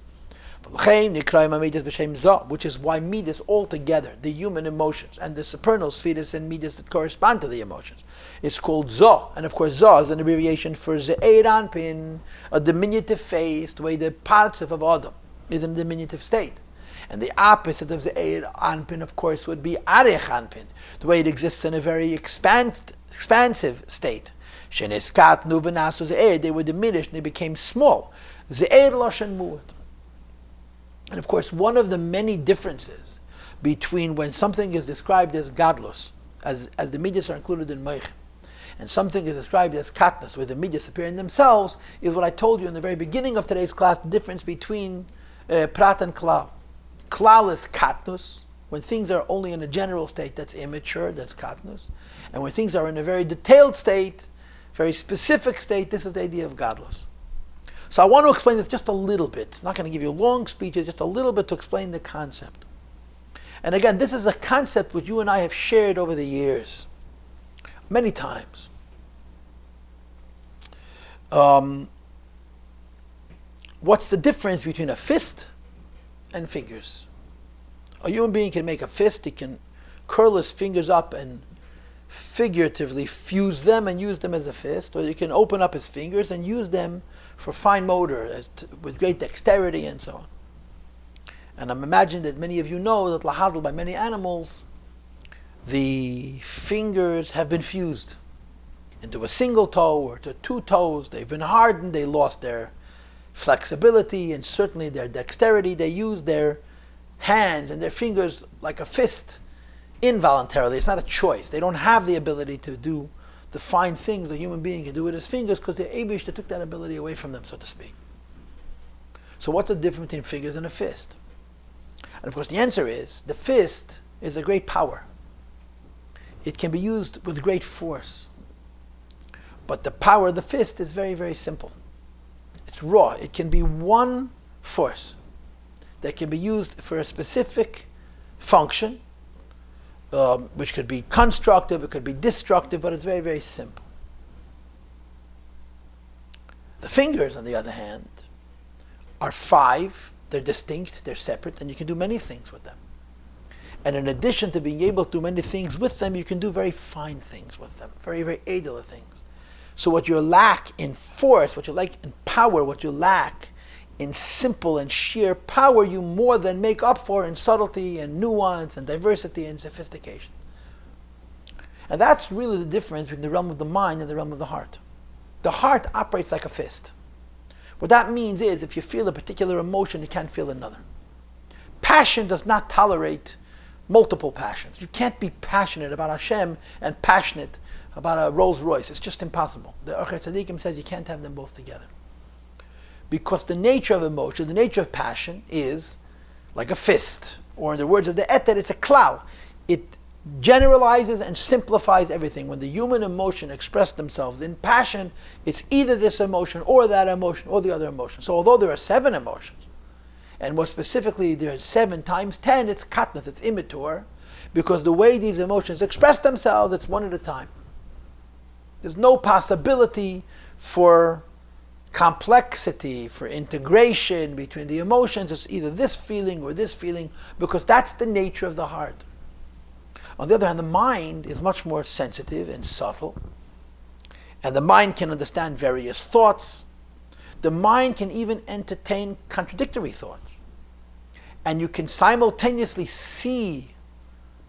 Which is why midas altogether, the human emotions, and the supernal spheres and midas that correspond to the emotions, it's called Zo. And of course, Zo is an abbreviation for Ze'er Anpin, a diminutive phase, the way the Paltiel of Adam is in a diminutive state. And the opposite of Ze'er Anpin, of course, would be Arech Anpin, the way it exists in a very expansive state. Sheniskat nu v'nasu Ze'er, they were diminished and they became small. Ze'er Loshen Mu'at. And of course, one of the many differences between when something is described as gadlus, as the midas are included in Meich, and something is described as katnus, where the midas appear in themselves, is what I told you in the very beginning of today's class, the difference between prat and klal. Klal is katnus, when things are only in a general state, that's immature, that's katnus. And when things are in a very detailed state, very specific state, this is the idea of gadlus. So I want to explain this just a little bit. I'm not going to give you long speeches, just a little bit to explain the concept. And again, this is a concept which you and I have shared over the years, many times. What's the difference between a fist and fingers? A human being can make a fist, he can curl his fingers up and figuratively fuse them and use them as a fist, or you can open up his fingers and use them for fine motor with great dexterity and so on. And I'm imagining that many of you know that lahadl, by many animals, the fingers have been fused into a single toe or to two toes. They've been hardened, they lost their flexibility and certainly their dexterity. They use their hands and their fingers like a fist involuntarily. It's not a choice. They don't have the ability to do the fine things a human being can do with his fingers because the Eibishter took that ability away from them, so to speak. So what's the difference between fingers and a fist? And of course the answer is, the fist is a great power. It can be used with great force. But the power of the fist is very, very simple. It's raw. It can be one force that can be used for a specific function, which could be constructive, it could be destructive, but it's very, very simple. The fingers, on the other hand, are five. They're distinct, they're separate, and you can do many things with them. And in addition to being able to do many things with them, you can do very fine things with them, very, very edel things. So what you lack in force, what you lack in power, what you lack in simple and sheer power, you more than make up for in subtlety and nuance and diversity and sophistication. And that's really the difference between the realm of the mind and the realm of the heart. The heart operates like a fist. What that means is, if you feel a particular emotion, you can't feel another. Passion does not tolerate multiple passions. You can't be passionate about Hashem and passionate about a Rolls Royce. It's just impossible. The Orchei Tzadikim says you can't have them both together. Because the nature of emotion, the nature of passion is like a fist, or in the words of the Eter, it's a klal. It generalizes and simplifies everything. When the human emotion express themselves in passion, it's either this emotion or that emotion or the other emotion. So although there are 7 emotions, and more specifically there are 7 times 10, it's katnas, it's immature, because the way these emotions express themselves, it's one at a time. There's no possibility for complexity, for integration between the emotions. It's either this feeling or this feeling, because that's the nature of the heart. On the other hand, the mind is much more sensitive and subtle, and the mind can understand various thoughts. The mind can even entertain contradictory thoughts, and you can simultaneously see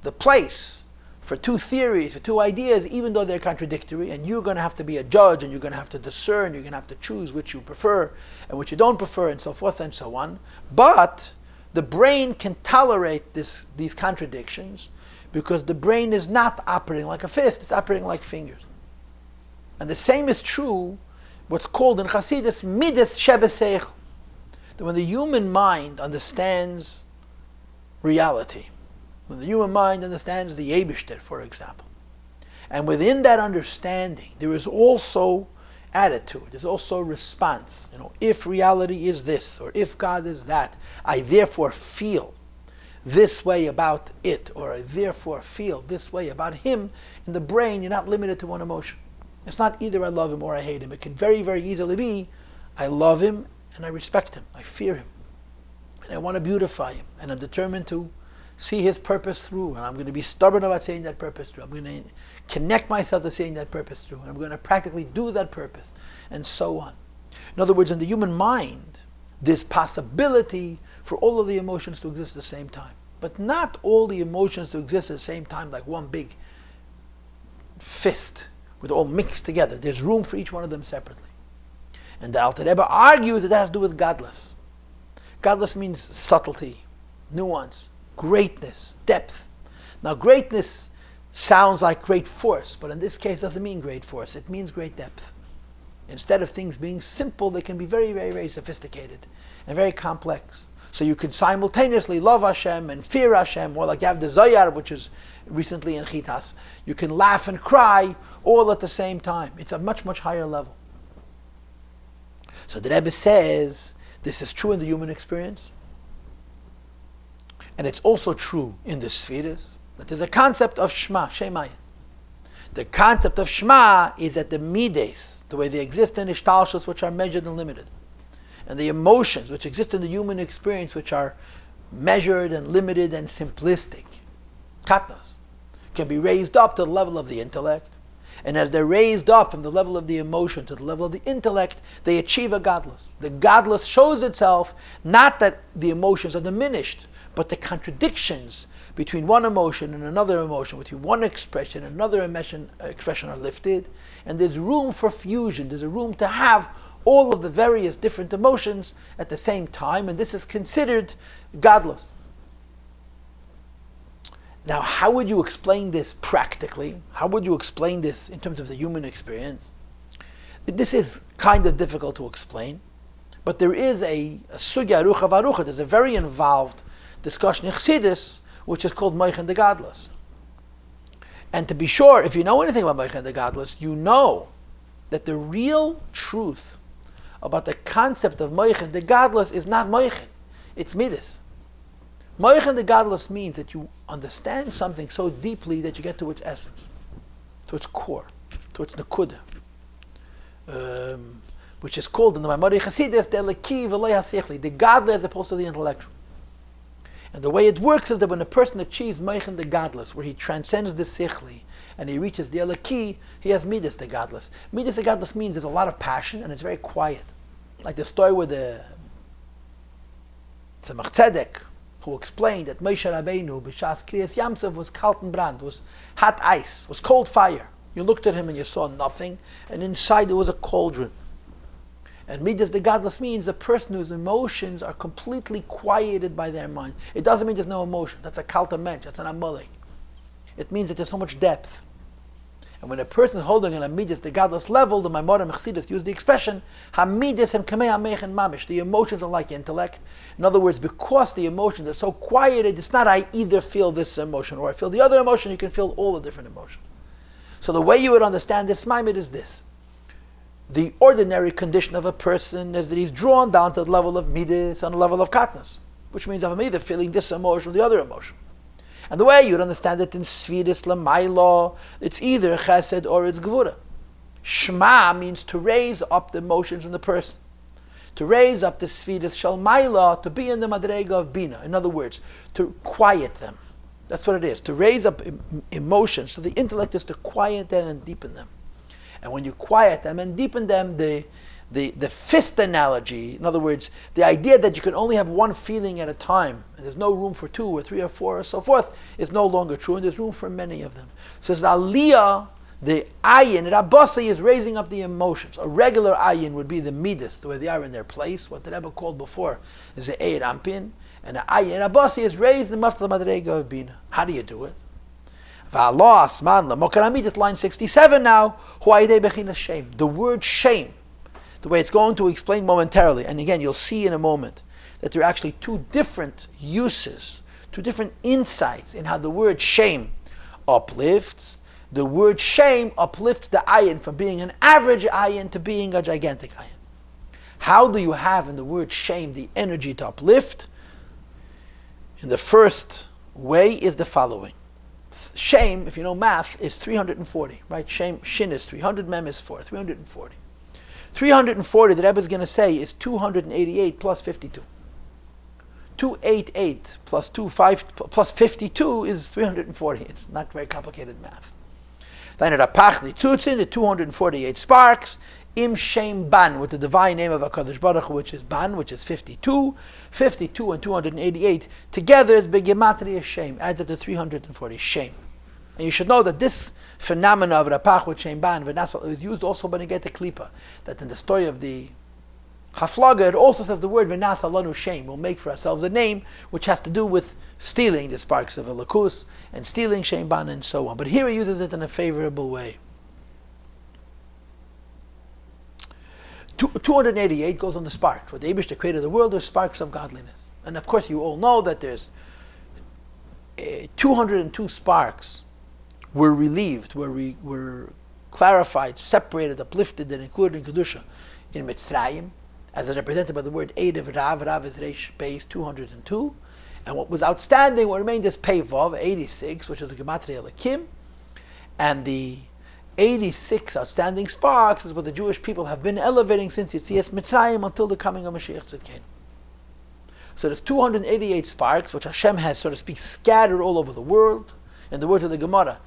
the place for 2 theories, for 2 ideas, even though they're contradictory, and you're going to have to be a judge, and you're going to have to discern, you're going to have to choose which you prefer and which you don't prefer, and so forth and so on. But the brain can tolerate these contradictions, because the brain is not operating like a fist, it's operating like fingers. And the same is true, what's called in Chassidus, midas shebeseichel. That when the human mind understands reality, when the human mind understands the Eibishter, for example, and within that understanding, there is also attitude, there's also response. If reality is this, or if God is that, I therefore feel this way about it, or I therefore feel this way about him. In the brain, you're not limited to one emotion. It's not either I love him or I hate him. It can very, very easily be, I love him and I respect him. I fear him. and I want to beautify him, and I'm determined to see his purpose through, and I'm going to be stubborn about seeing that purpose through. I'm going to connect myself to seeing that purpose through, and I'm going to practically do that purpose, and so on. In other words, in the human mind, there's possibility for all of the emotions to exist at the same time. But not all the emotions to exist at the same time like one big fist with all mixed together. There's room for each one of them separately. And the Alter Rebbe argues that has to do with godless. Godless means subtlety, nuance, greatness, depth. Now greatness sounds like great force, but in this case it doesn't mean great force, it means great depth. Instead of things being simple, they can be very, very, very sophisticated and very complex. So you can simultaneously love Hashem and fear Hashem, or like you have the Zoyar, which is recently in Chitas. You can laugh and cry all at the same time. It's a much, much higher level. So the Rebbe says this is true in the human experience, and it's also true in the spheres, that there's a concept of Shema, Shemayin. The concept of Shema is that the mides, the way they exist in Ishtalshus, which are measured and limited, and the emotions which exist in the human experience, which are measured and limited and simplistic, katnas, can be raised up to the level of the intellect. And as they're raised up from the level of the emotion to the level of the intellect, they achieve a godless. The godless shows itself not that the emotions are diminished, but the contradictions between one emotion and another emotion, between one expression and another expression are lifted, and there's room for fusion. There's a room to have all of the various different emotions at the same time, and this is considered godless. Now, how would you explain this practically? How would you explain this in terms of the human experience? This is kind of difficult to explain, but there is a sugya arucha v'arucha. There's a very involved discussion in Chassidus, which is called Moichin the Godless. And to be sure, if you know anything about Moichin the Godless, you know that the real truth about the concept of Moichin the Godless is not Moichin, it's Midas. Moichin the Godless means that you understand something so deeply that you get to its essence, to its core, to its nakuda, which is called in the Maamar Chassidus the Leki v'lo hasichli, the godly as opposed to the intellectual. And the way it works is that when a person achieves Moichin the Godless, where he transcends the sichli and he reaches the Eleki, he has Midas the Godless. Midas the Godless means there's a lot of passion and it's very quiet. Like the story with the Tzemach Tzedek, who explained that Moshe Rabbeinu, b'shas Kriyas Yamsov, was kalt brand, was hot ice, was cold fire. You looked at him and you saw nothing, and inside there was a cauldron. And Midas the Godless means the person whose emotions are completely quieted by their mind. It doesn't mean there's no emotion. That's a kalta mensch, that's an amalek. It means that there's so much depth. And when a person is holding on a Midas the Godless level, the Maamar and Chassidus use the expression, Ha-Midas hem kamei ha-mechen mamish. The emotions are like intellect. In other words, because the emotions are so quieted, it's not I either feel this emotion or I feel the other emotion. You can feel all the different emotions. So the way you would understand this Maimid is this. The ordinary condition of a person is that he's drawn down to the level of Midas and the level of Katnas, which means I'm either feeling this emotion or the other emotion. And the way you would understand it in Svidis Lamaila, it's either Chesed or it's Gvura. Shema means to raise up the emotions in the person. To raise up the Svidis Shalmaila, to be in the Madrega of Bina. In other words, to quiet them. That's what it is. To raise up emotions. So the intellect is to quiet them and deepen them. And when you quiet them and deepen them, the fist analogy, in other words, the idea that you can only have one feeling at a time, and there's no room for two or three or four or so forth, is no longer true, and there's room for many of them. So it's Aliyah, the ayin, and Abbasi is raising up the emotions. A regular ayin would be the midas, the way they are in their place, what the Rebbe called before is the eir ampin, and the ayin, and Abbasi is raised them up to the madrega of bina. How do you do it? This line 67 now, shame. The word shame, the way it's going to explain momentarily, and again you'll see in a moment that there are actually two different uses, two different insights in how the word shame uplifts. The word shame uplifts the ayin from being an average ayin to being a gigantic ayin. How do you have in the word shame the energy to uplift? In the first way is the following. Shame, if you know math, is 340, right? Shame, shin is 300, mem is 4, 340. 340, the Rebbe is going to say, is 288 plus 52. 288 plus 52 is 340. It's not very complicated math. Then at Rapach Litzutzin, the 248 sparks, Im Shem Ban, with the divine name of HaKadosh Baruch Hu, which is Ban, which is 52. 52 and 288 together is Begematria Shem, adds up to 340 Shem. And you should know that this phenomena of Rapach with Shem Ban is used also by Negeta Klipa, that in the story of the Haflaga, it also says the word V'nasa lanu Shem, we'll make for ourselves a name which has to do with stealing the sparks of Elikus and stealing Shem Ban and so on. But here he uses it in a favorable way. 288 goes on the sparks. What the Eibishter created the world, there's sparks of godliness. And of course you all know that there's 202 sparks were relieved, were clarified, separated, uplifted, and included in Kedusha in Mitzrayim, as is represented by the word Eidev Rav. Rav is Reish Beis 202. And what was outstanding, what remained is Pei Vav, 86, which is the Gematria Elikim. And the 86 outstanding sparks is what the Jewish people have been elevating since Yetzias Mitzrayim until the coming of Mashiach Tzidkenu. So there's 288 sparks, which Hashem has, so to speak, scattered all over the world. In the words of the Gemara,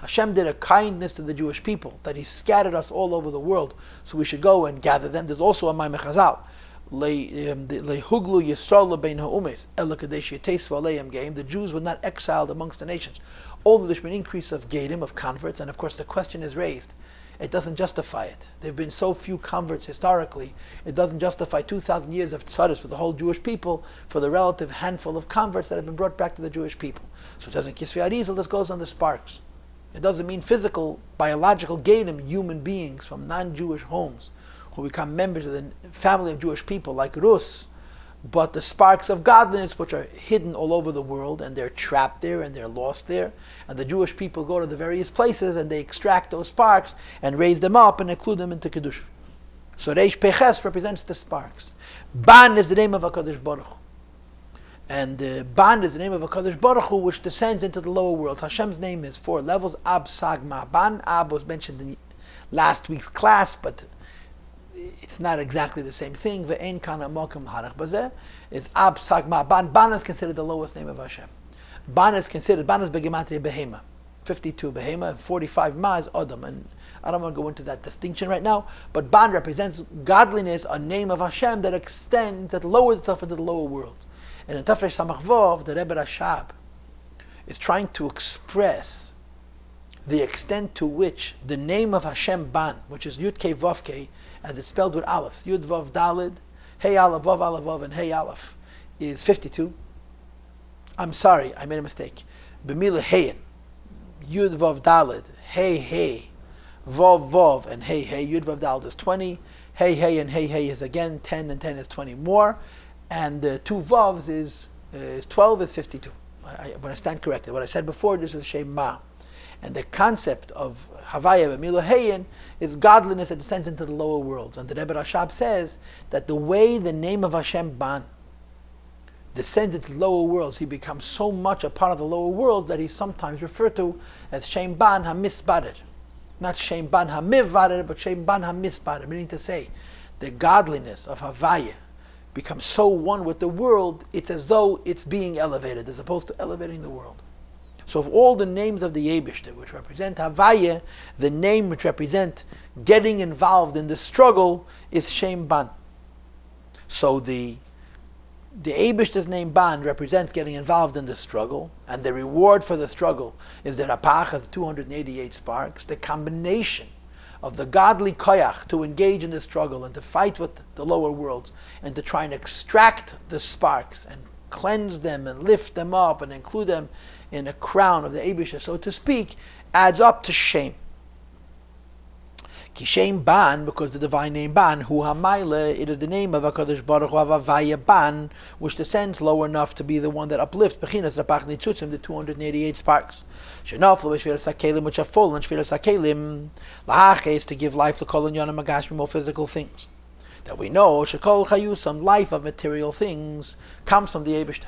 Hashem did a kindness to the Jewish people, that He scattered us all over the world, so we should go and gather them. There's also a Maamar Chazal, the Jews were not exiled amongst the nations. Although there's been an increase of Gedim, of converts, and of course the question is raised. It doesn't justify it. There have been so few converts historically, it doesn't justify 2,000 years of tzaddis for the whole Jewish people, for the relative handful of converts that have been brought back to the Jewish people. So it doesn't Kisvei Arizal, this goes on the sparks. It doesn't mean physical, biological Gedim, human beings from non-Jewish homes, who become members of the family of Jewish people, like Rus, but the sparks of godliness which are hidden all over the world, and they're trapped there, and they're lost there, and the Jewish people go to the various places, and they extract those sparks, and raise them up, and include them into Kedusha. So Reish Peches represents the sparks. Ban is the name of HaKadosh Baruch Hu. And Ban is the name of HaKadosh Baruch Hu, which descends into the lower world. Hashem's name is 4 levels. Ab, Sag, Ma, Ban. Ab was mentioned in last week's class, but it's not exactly the same thing. Ve'en kana mokum harach bazeh is Ab, Sag, Ma, Ban. Ban is considered the lowest name of Hashem. Ban is Begematria Behema. 52 Behema, 45 Ma is Adam. And I don't want to go into that distinction right now, but Ban represents godliness, a name of Hashem that extends, that lowers itself into the lower world. And in Tafresh Samach Vav, the Rebbe Rashab is trying to express the extent to which the name of Hashem Ban, which is Yud Kei Vav Kei, as it's spelled with Aleph, Yud Vav Dalid, Hey Aleph Vav, and Hey Aleph, is 52. I'm sorry, I made a mistake. B'mila Heyin, Yud Vav Dalid, Hey, Vav, and Hey, Yud Vav Dalid is 20, Hey, and Hey is again 10, and 10 is 20 more. And 2 Vavs is 12 is 52. When I stand corrected, what I said before, this is Shem Ma. And the concept of Havaya B'Mila Heyin is godliness that descends into the lower worlds. And the Rebbe Rashab says that the way the name of Hashem Ban descends into the lower worlds, he becomes so much a part of the lower worlds that he's sometimes referred to as Shem Ban HaMisbader. Not Shem Ban HaMivvader, but Shem Ban HaMisbader, meaning to say the godliness of Havaya becomes so one with the world, it's as though it's being elevated as opposed to elevating the world. So of all the names of the Eibishter, which represent Havaya, the name which represent getting involved in the struggle is Shem Ban. So the Eibishter's name Ban represents getting involved in the struggle, and the reward for the struggle is the Rapach has 288 sparks. The combination of the godly koyach to engage in the struggle and to fight with the lower worlds and to try and extract the sparks and cleanse them and lift them up and include them in a crown of the Eibishter, so to speak, adds up to Shem. Ki Shem Ban, because the divine name Ban, Hu HaMaile, it is the name of HaKadosh Baruch Hu Havaya Ban, which descends low enough to be the one that uplifts Bechinas Rapach Nitzutzim, the 288 sparks. Shenaflu Shviras HaKelim, which have fallen, Shviras HaKelim, Lahach is to give life to Kol Inyanim Magashmim, all physical things. That we know, Shekol Chayusam, life of material things, comes from the Eibishter.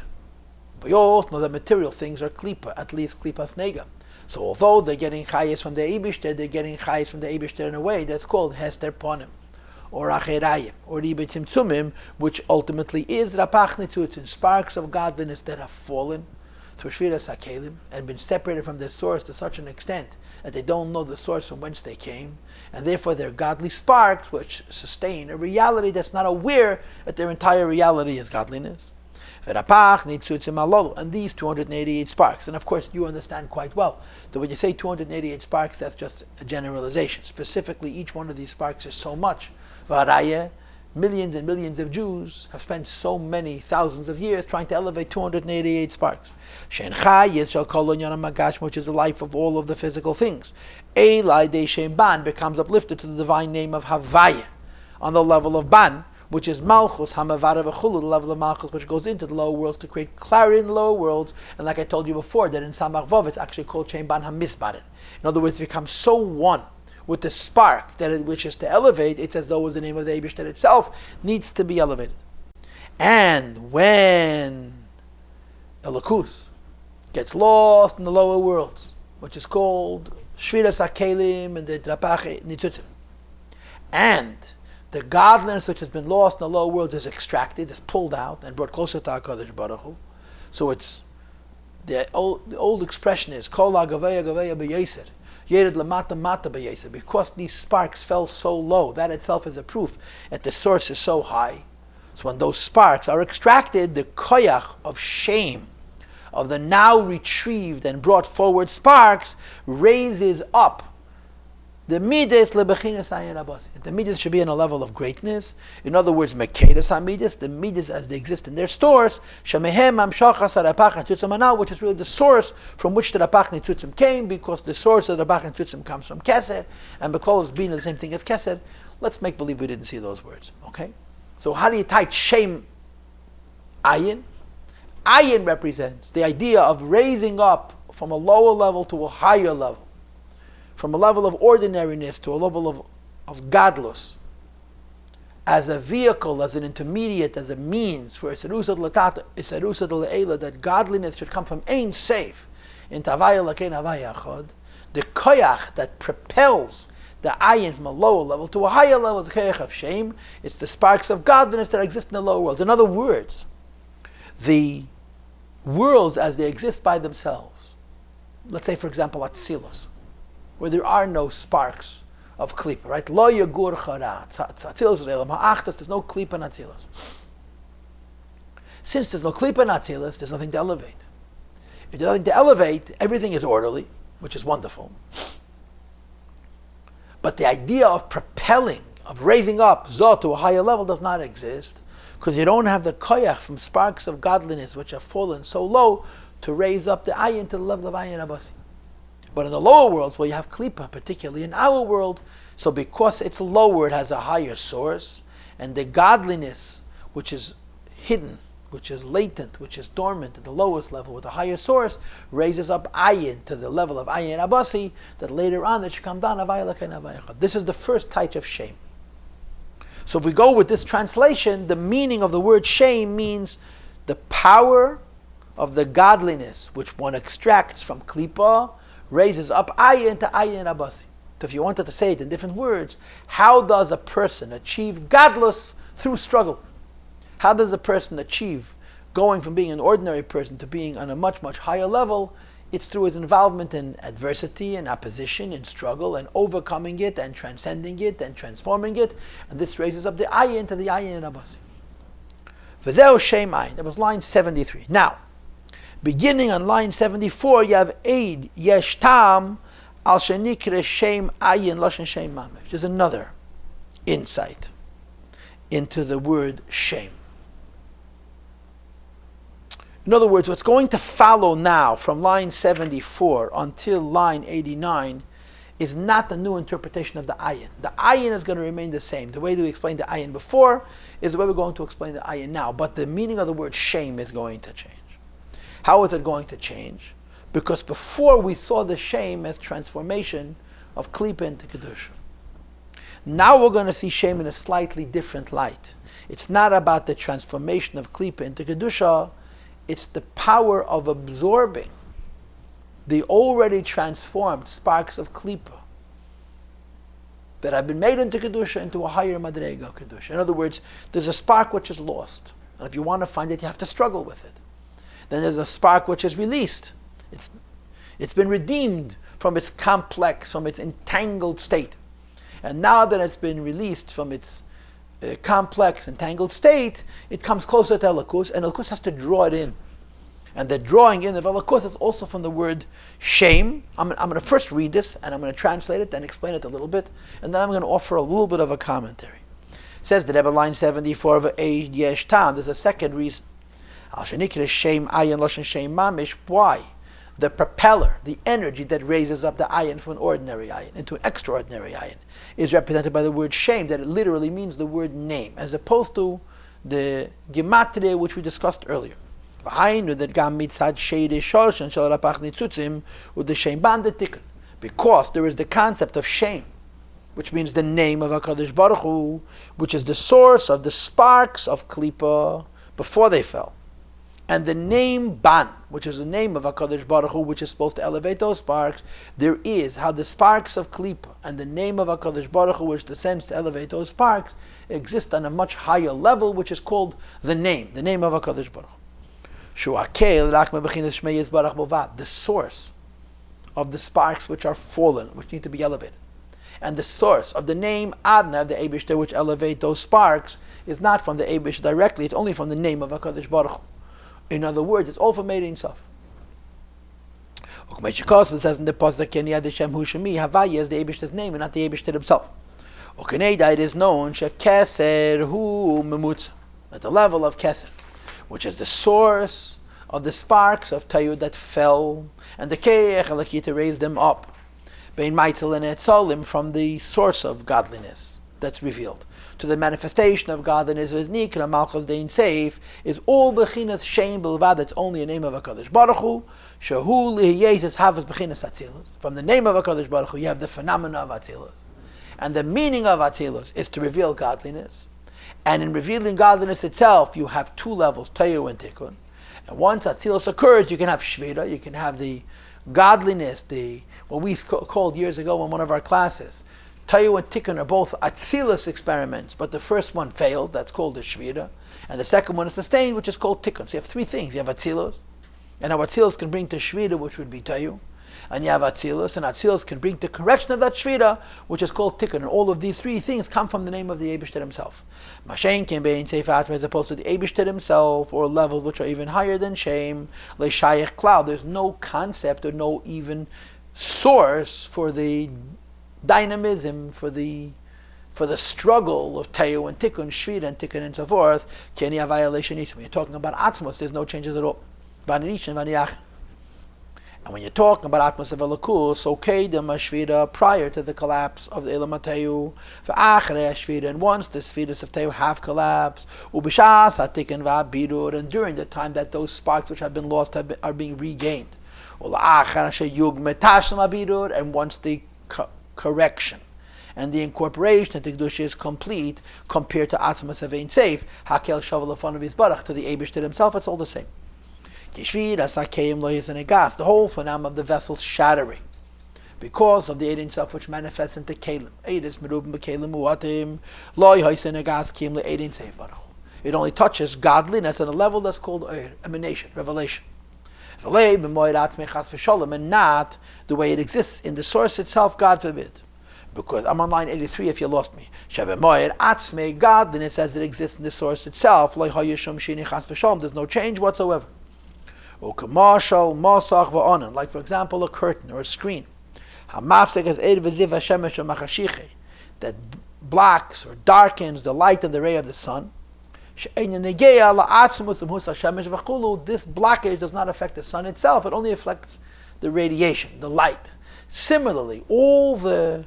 But you also know that material things are Klipa, at least Klipas Nega. So although they're getting chayes from the Eibishter, they're getting chayes from the Eibishter in a way that's called Hester Ponim. or Acherayim, or Ribe Tzimtzumim, which ultimately is Rapach Nitzutzin, sparks of godliness that have fallen through Shviras HaKelim and been separated from their source to such an extent that they don't know the source from whence they came, and therefore they're godly sparks which sustain a reality that's not aware that their entire reality is godliness. And these 288 sparks, and of course you understand quite well that when you say 288 sparks, that's just a generalization. Specifically, each one of these sparks is so much. Millions and millions of Jews have spent so many thousands of years trying to elevate 288 sparks. Which is the life of all of the physical things. Becomes uplifted to the divine name of Havaya on the level of Ban, which is Malchus, Hamavara V'chulu, the level of Malchus, which goes into the lower worlds to create clarity in the lower worlds. And like I told you before, that in Samach Vav, it's actually called Shem Ban HaMisbarin. In other words, it becomes so one with the spark that it wishes to elevate. It's as though it was the name of the Eibishter itself needs to be elevated. And when Elokus gets lost in the lower worlds, which is called Shviras HaKelim and the Drapach Nitzutzim, and the godliness which has been lost in the lower worlds is extracted, is pulled out, and brought closer to HaKadosh Baruch Hu. So it's the old expression is Kol HaGavaya Gavaya B'Yeser, Yered Lamata Mata B'Yeser. Because these sparks fell so low, that itself is a proof that the source is so high. So when those sparks are extracted, the koyach of shame of the now retrieved and brought forward sparks raises up the midas lebechinas ayin abasi. The midas should be in a level of greatness. In other words, mekedas hamidas, the midas as they exist in their stores, shemehem amshachas harapach nitzutzim anal, which is really the source from which the rapach nitzutzim came, because the source of the rapach nitzutzim comes from keser, and bekol being the same thing as keser. Let's make believe we didn't see those words. Okay, so how do you tie shame ayin? Ayin represents the idea of raising up from a lower level to a higher level, from a level of ordinariness to a level of godless, as a vehicle, as an intermediate, as a means for Isarusad Le'ela, that godliness should come from Ein Seif into Havaya Lakein Havaya Achad, the koyach that propels the ayin from a lower level to a higher level, the koyach of shame. It's the sparks of godliness that exist in the lower worlds. In other words, the worlds as they exist by themselves, let's say for example Atzilus, where there are no sparks of klipa, right? Lo yagur chara, Atzilus is elam ha'achtas, there's no klipa in Atzilus. Since there's no klipa in Atzilus, there's nothing to elevate. If there's nothing to elevate, everything is orderly, which is wonderful. But the idea of propelling, of raising up Zot to a higher level does not exist, because you don't have the koyach from sparks of godliness which have fallen so low to raise up the ayin to the level of ayin abasi. But in the lower worlds, where you have klipa, particularly in our world, so because it's lower, it has a higher source, and the godliness which is hidden, which is latent, which is dormant at the lowest level with a higher source, raises up ayin to the level of ayin abasi, that later on it should come down avaya lakein avaya chad. This is the first type of shame. So if we go with this translation, the meaning of the word shame means the power of the godliness which one extracts from klipa raises up ayin to ayin abasi. So if you wanted to say it in different words, how does a person achieve godless through struggle? How does a person achieve going from being an ordinary person to being on a much, much higher level? It's through his involvement in adversity and opposition and struggle and overcoming it and transcending it and transforming it. And this raises up the ayin to the ayin abasi. V'zeu shem ayin. That was line 73. Now, beginning on line 74, you have Eid Yesh Tam Al Shenikre Shem Ayin Lashon Shem Mamish. There's another insight into the word shame. In other words, what's going to follow now from line 74 until line 89 is not a new interpretation of the ayin. The ayin is going to remain the same. The way we explained the ayin before is the way we're going to explain the ayin now. But the meaning of the word shame is going to change. How is it going to change? Because before we saw the shame as transformation of klipa into kedusha. Now we're going to see shame in a slightly different light. It's not about the transformation of klipa into kedusha. It's the power of absorbing the already transformed sparks of klipa that have been made into Kedusha, into a higher Madrega Kedusha. In other words, there's a spark which is lost. And if you want to find it, you have to struggle with it. Then there's a spark which is released. It's been redeemed from its complex, from its entangled state. And now that it's been released from its complex, entangled state, it comes closer to Elikus, and Elikus has to draw it in. And the drawing in of Elikus is also from the word shame. I'm going to first read this, and I'm going to translate it and explain it a little bit, and then I'm going to offer a little bit of a commentary. It says the Rebbe, line 74 of Eid Yesh Tam. There's a second reason. Al shenikra shame ayin loshen shame mamish. Why? The propeller, the energy that raises up the ayin from an ordinary ayin into an extraordinary ayin, is represented by the word shame, that it literally means the word name, as opposed to the gematria which we discussed earlier. Because there is the concept of shame, which means the name of HaKadosh Baruch Hu, which is the source of the sparks of Klippa before they fell. And the name Ban, which is the name of HaKadosh Baruch Hu, which is supposed to elevate those sparks, there is how the sparks of Klippa and the name of HaKadosh Baruch Hu, which descends to elevate those sparks, exist on a much higher level, which is called the name of HaKadosh Baruch Hu. The source of the sparks which are fallen, which need to be elevated. And the source of the name Adna, of the Eibishter, which elevate those sparks, is not from the Eibishter directly, it's only from the name of HaKadosh Baruch Hu. In other words, it's all from Made in Sof. It says in the Pasuk, Havaya is the Eibishter's name and not the Eibishter himself. It is known that the level of Keser, which is the source of the sparks of Tayud that fell, and the Keich Elaki to raise them up, Bein Maitzel and Etzolim, from the source of godliness that's revealed to the manifestation of godliness is Nikra Malchus Dein Seif, is all Bechinas Shem Bilvad, that's only a name of HaKadosh Baruch Hu, Shehu Lihiyezis Havas Bechinas Atzilus. From the name of HaKadosh Baruch Hu, you have the phenomena of Atzilus. And the meaning of Atzilus is to reveal godliness. And in revealing godliness itself, you have two levels, Tayu and Tikkun. And once Atzilus occurs, you can have Shvira, you can have the godliness, what we called years ago in one of our classes. Tayu and Tikkun are both Atzilus experiments, but the first one failed, that's called the Shvira. And the second one is sustained, which is called Tikkun. So you have three things. You have Atzilus, and how Atzilus can bring to Shvira, which would be Tayu. And you have Atzilus, and Atzilus can bring to correction of that Shvira, which is called Tikkun. And all of these three things come from the name of the Eibishter himself. Mashen can be in Seif Atma as opposed to the Eibishter himself, or levels which are even higher than Shem. Leishayach Cloud. There's no concept or no even source for the dynamism, for the struggle of Tayu and Tikkun, Shvira and Tikkun and so forth. When you're talking about Atzmos, there's no changes at all. And when you're talking about Atmos of Elikus, okay, the Shvira prior to the collapse of the Elam HaTayu, for Achrei Shvira, and once the Shviras of Tayu have collapsed, Ubishas HaTikkun VaBirur, and during the time that those sparks which have been lost are being regained, and once the correction and the incorporation into Kedusha is complete, compared to Atmos of Ein Seif, Hakel Shavel Lefanav Yisbarach, to the Eibishter himself, it's all the same. The whole phenomenon of the vessels shattering because of the Ein Sof which manifests into Kalim. It only touches godliness at a level that's called emanation, revelation. And not the way it exists in the source itself, God forbid. Because I'm on line 83 if you lost me. Godliness as it exists in the source itself, there's no change whatsoever. Like for example a curtain or a screen that blocks or darkens the light and the ray of the sun. This blockage does not affect the sun itself, it only affects the radiation, the light. Similarly, all the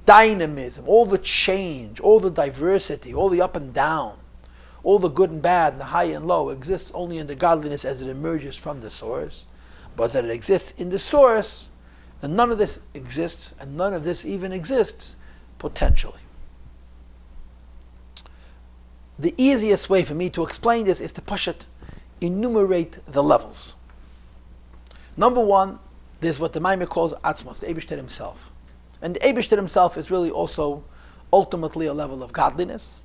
dynamism, all the change, all the diversity, all the up and down, all the good and bad and the high and low exists only in the godliness as it emerges from the source. But that it exists in the source, and none of this exists, and none of this even exists potentially. The easiest way for me to explain this is to enumerate the levels. Number one, there's what the Maamar calls Atzmos, the Eibishter himself. And the Eibishter himself is really also ultimately a level of godliness.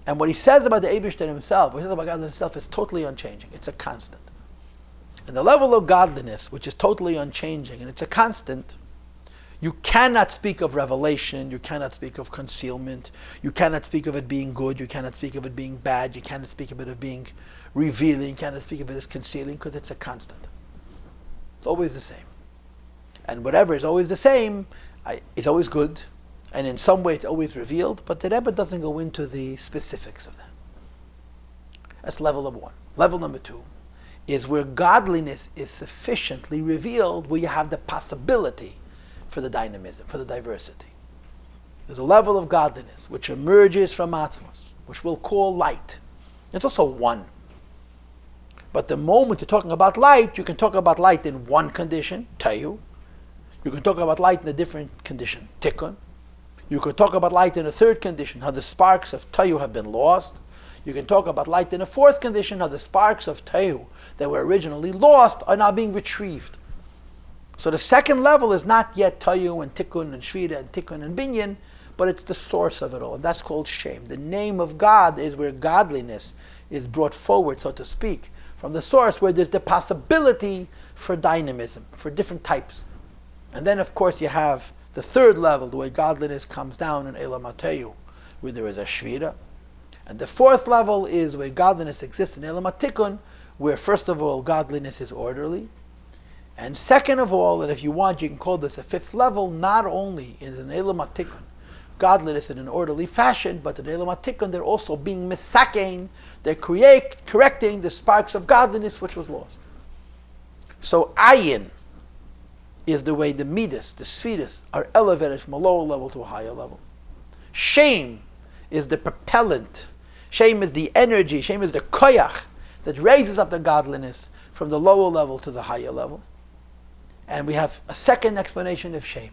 And what he says about the Eibishter himself, what he says about godliness himself, is totally unchanging. It's a constant. And the level of godliness, which is totally unchanging, and it's a constant, you cannot speak of revelation, you cannot speak of concealment, you cannot speak of it being good, you cannot speak of it being bad, you cannot speak of it as being revealing, you cannot speak of it as concealing, because it's a constant. It's always the same. And whatever is always the same is always good, and in some way it's always revealed, but the Rebbe doesn't go into the specifics of that. That's level number one. Level number two is where godliness is sufficiently revealed, where you have the possibility for the dynamism, for the diversity. There's a level of godliness which emerges from Atzmos, which we'll call light. It's also one. But the moment you're talking about light, you can talk about light in one condition, Tayu. You can talk about light in a different condition, Tikkun. You can talk about light in a third condition, how the sparks of Tayu have been lost. You can talk about light in a fourth condition, how the sparks of Tayu that were originally lost are now being retrieved. So the second level is not yet Tayu and Tikkun and Shvira and Tikkun and Binyan, but it's the source of it all, and that's called Shem. The name of God is where godliness is brought forward, so to speak, from the source where there's the possibility for dynamism, for different types. And then, of course, you have the third level, the way godliness comes down in Elam HaTeyu, where there is a Shvira. And the fourth level is where godliness exists in Elam HaTikkun, where, first of all, godliness is orderly. And second of all, and if you want, you can call this a fifth level, not only is in Elam HaTikkun godliness in an orderly fashion, but in Elam HaTikkun they're also being misakein, they're correcting the sparks of godliness which was lost. So ayin is the way the midas, the sfiras, are elevated from a lower level to a higher level. Shame is the propellant. Shame is the energy. Shame is the koyach that raises up the godliness from the lower level to the higher level. And we have a second explanation of shame.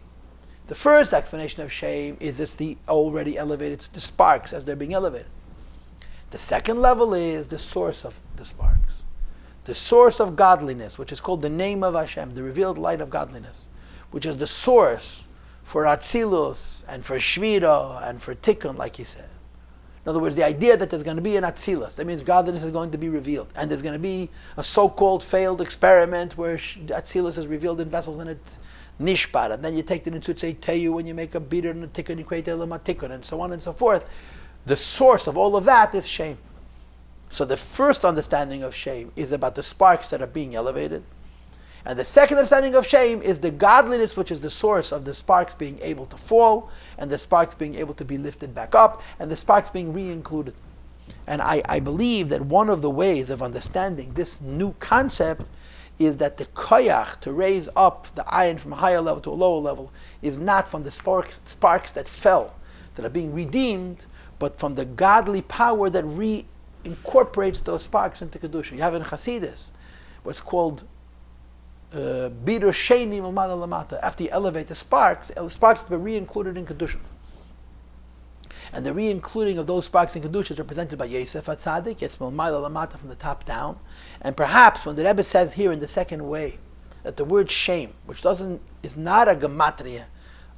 The first explanation of shame is it's the already elevated, the sparks as they're being elevated. The second level is the source of the sparks. The source of godliness, which is called the name of Hashem, the revealed light of godliness, which is the source for Atzilus and for Shvira and for Tikkun, like he says. In other words, the idea that there's going to be an Atzilus, that means godliness is going to be revealed. And there's going to be a so-called failed experiment where Atzilus is revealed in vessels and it's nishpat. And then you take the Nitzutei Teyu and you make a beater and a Tikkun, you create Elam HaTikkun, and so on and so forth. The source of all of that is shame. So the first understanding of shame is about the sparks that are being elevated. And the second understanding of shame is the godliness, which is the source of the sparks being able to fall, and the sparks being able to be lifted back up, and the sparks being re-included. And I believe that one of the ways of understanding this new concept is that the koyach, to raise up the iron from a higher level to a lower level, is not from the sparks that fell, that are being redeemed, but from the godly power that incorporates those sparks into Kedusha. You have in Chassidus what's called Bidur Sheni Malmala Lamata. After you elevate the sparks will be re-included in Kedusha. And the re-including of those sparks in Kedusha is represented by Yosef HaTzadik. It's Malmala Lamata from the top down. And perhaps when the Rebbe says here in the second way that the word shame, which is not a gematria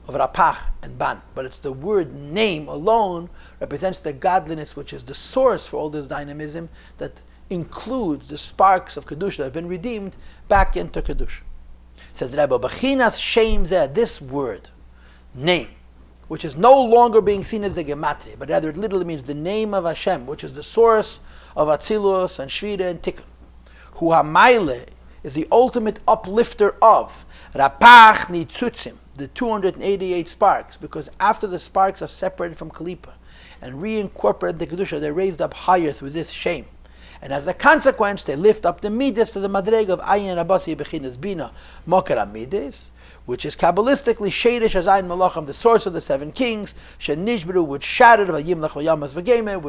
of Rapach and Ban, but it's the word name alone, represents the godliness which is the source for all this dynamism that includes the sparks of Kedusha that have been redeemed back into Kedusha. Says the Rebbe, B'chinas Shem Zeh, this word, name, which is no longer being seen as the gematria, but rather it literally means the name of Hashem, which is the source of Atzilus and Shvira and Tikkun. Hu HaMaile is the ultimate uplifter of Rapach Nitzutzim, the 288 sparks, because after the sparks are separated from Kalipa and reincorporated the Kedusha, they're raised up higher through this shame. And as a consequence, they lift up the Midas to the Madreg of Ayin Rabasi Bechinas Bina Mokar Midas, which is Kabbalistically Shadish Azayin Malacham, the source of the seven kings, Shenishbru, which shattered Vayim Lach Vayamas Vageme,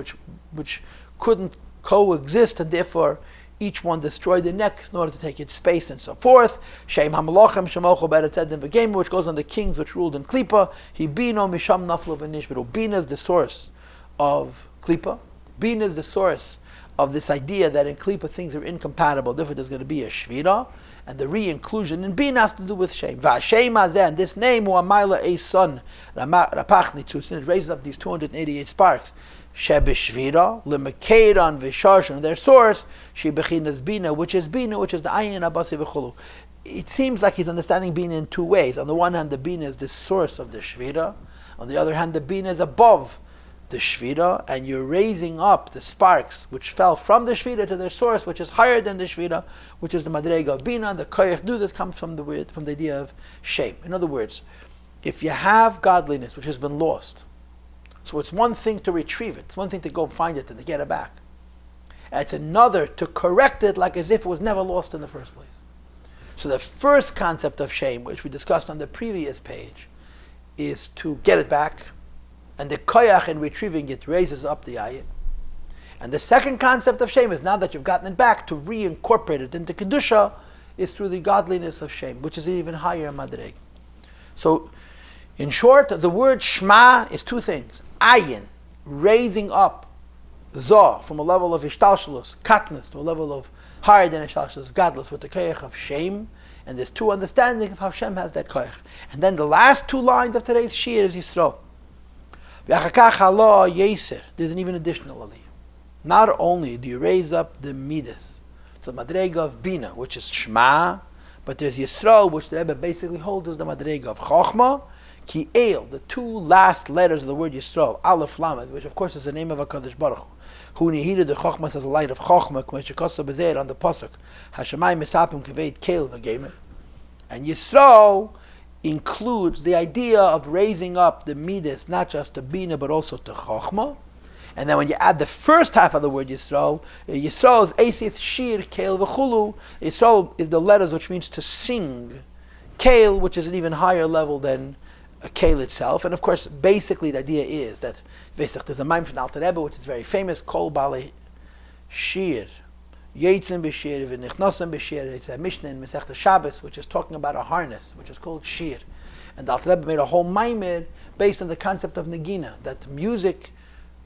which couldn't coexist, and therefore each one destroyed the next in order to take its space and so forth. Shem HaMalachim Shemocho Beretzedin Vageme, which goes on the kings which ruled in Klipa. Bino Misham Naflo V'Nishbru. Bina is the source of Klipa. Bina is the source of this idea that in Klipa things are incompatible. Therefore there's going to be a Shvira. And the re-inclusion in Bina has to do with Shem. V'Hashem hazeh, and this name, U'amayla a son, Rapach Nitzusin, it raises up these 288 sparks. Shebeshvira, Lemekeiran V'Sharshan, their source, Shebechinas Bina, which is the Ayin Abasi V'Chulu. It seems like he's understanding Bina in two ways. On the one hand, the Bina is the source of the Shvira. On the other hand, the Bina is above the Shvira, and you're raising up the sparks which fell from the Shvira to their source, which is higher than the Shvira, which is the Madrega of Bina. The Koyach do this comes from the idea of shame. In other words, if you have godliness which has been lost, so it's one thing to retrieve it, it's one thing to go find it and to get it back. And it's another to correct it like as if it was never lost in the first place. So the first concept of shame, which we discussed on the previous page, is to get it back, and the koyach in retrieving it raises up the ayin. And the second concept of shame is, now that you've gotten it back, to reincorporate it into kedusha is through the godliness of shame, which is even higher madreg. So, in short, the word shema is two things: ayin, raising up zah from a level of ishtalshalus, katnus, to a level of higher than ishtalshalus, godless, with the koyach of shame. And there's two understandings of how Shem has that koyach. And then the last two lines of today's shir is Yisrael. There's an even additional aliyah. Not only do you raise up the midas, the madrega of bina, which is shema, but there's Yisrael, which the Rebbe basically holds as the madrega of chokhmah, ki el, the two last letters of the word Yisrael, aleph lamed, which of course is the name of HaKadosh Baruch Hu. Hu nihida the chokhmah says a light of chokhmah, k'meshikosto bezer on the pasuk, hashemayim misapim kaveit kel v'gemer. And Yisrael includes the idea of raising up the midas, not just to bina, but also to chokhmah. And then when you add the first half of the word Yisrael, Yisrael is Eisith, Shir, Keil, V'chulu. Yisrael is the letters which means to sing. Keil, which is an even higher level than Keil itself. And of course, basically the idea is that there's a mime from the Alter Rebbe, which is very famous, Kol Bale Shir, Yetzim B'Shir, V'nichnosim B'Shir. It's a Mishnah in Masechta Shabbos, which is talking about a harness, which is called Shir. And the Alter Rebbe made a whole maimed based on the concept of Negina, that music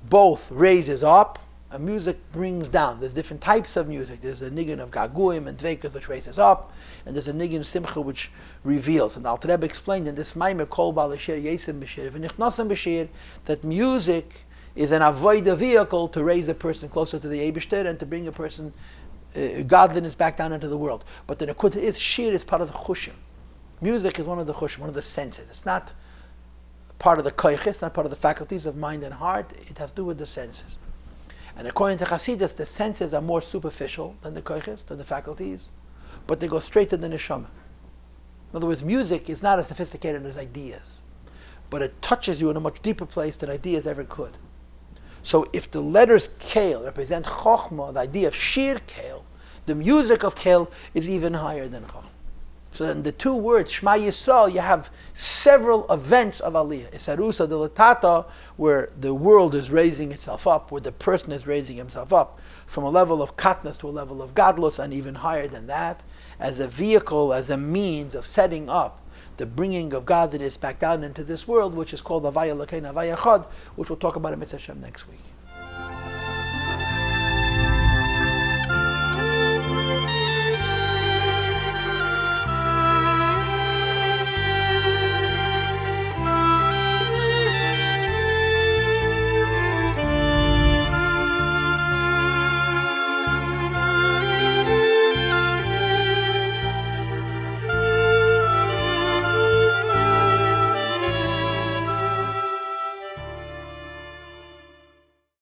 both raises up and music brings down. There's different types of music. There's a niggin of gaguim and dveikas which raises up, and there's a niggin of simcha which reveals. And the Alter Rebbe explained in this maimer kol balashir yesim b'shir v'nichnasim b'shir that music is an avoida vehicle to raise a person closer to the Eibishter and to bring a person godliness back down into the world. But the nekuta is shir is part of the chushim. Music is one of the chushim, one of the senses. It's not part of the koiches, not part of the faculties of mind and heart. It has to do with the senses. And according to Chassidus, the senses are more superficial than the koiches, than the faculties, but they go straight to the neshama. In other words, music is not as sophisticated as ideas, but it touches you in a much deeper place than ideas ever could. So if the letters Keil represent Chokhmah, the idea of Shir Keil, the music of Keil is even higher than Chokhmah. So in the two words, Shema Yisrael, you have several events of Aliyah. Isarusa de Latata, where the world is raising itself up, where the person is raising himself up, from a level of katnas to a level of gadlus, and even higher than that, as a vehicle, as a means of setting up the bringing of godliness back down into this world, which is called Havaya Lakein Havaya Chad, which we'll talk about in Mitzvah Hashem next week.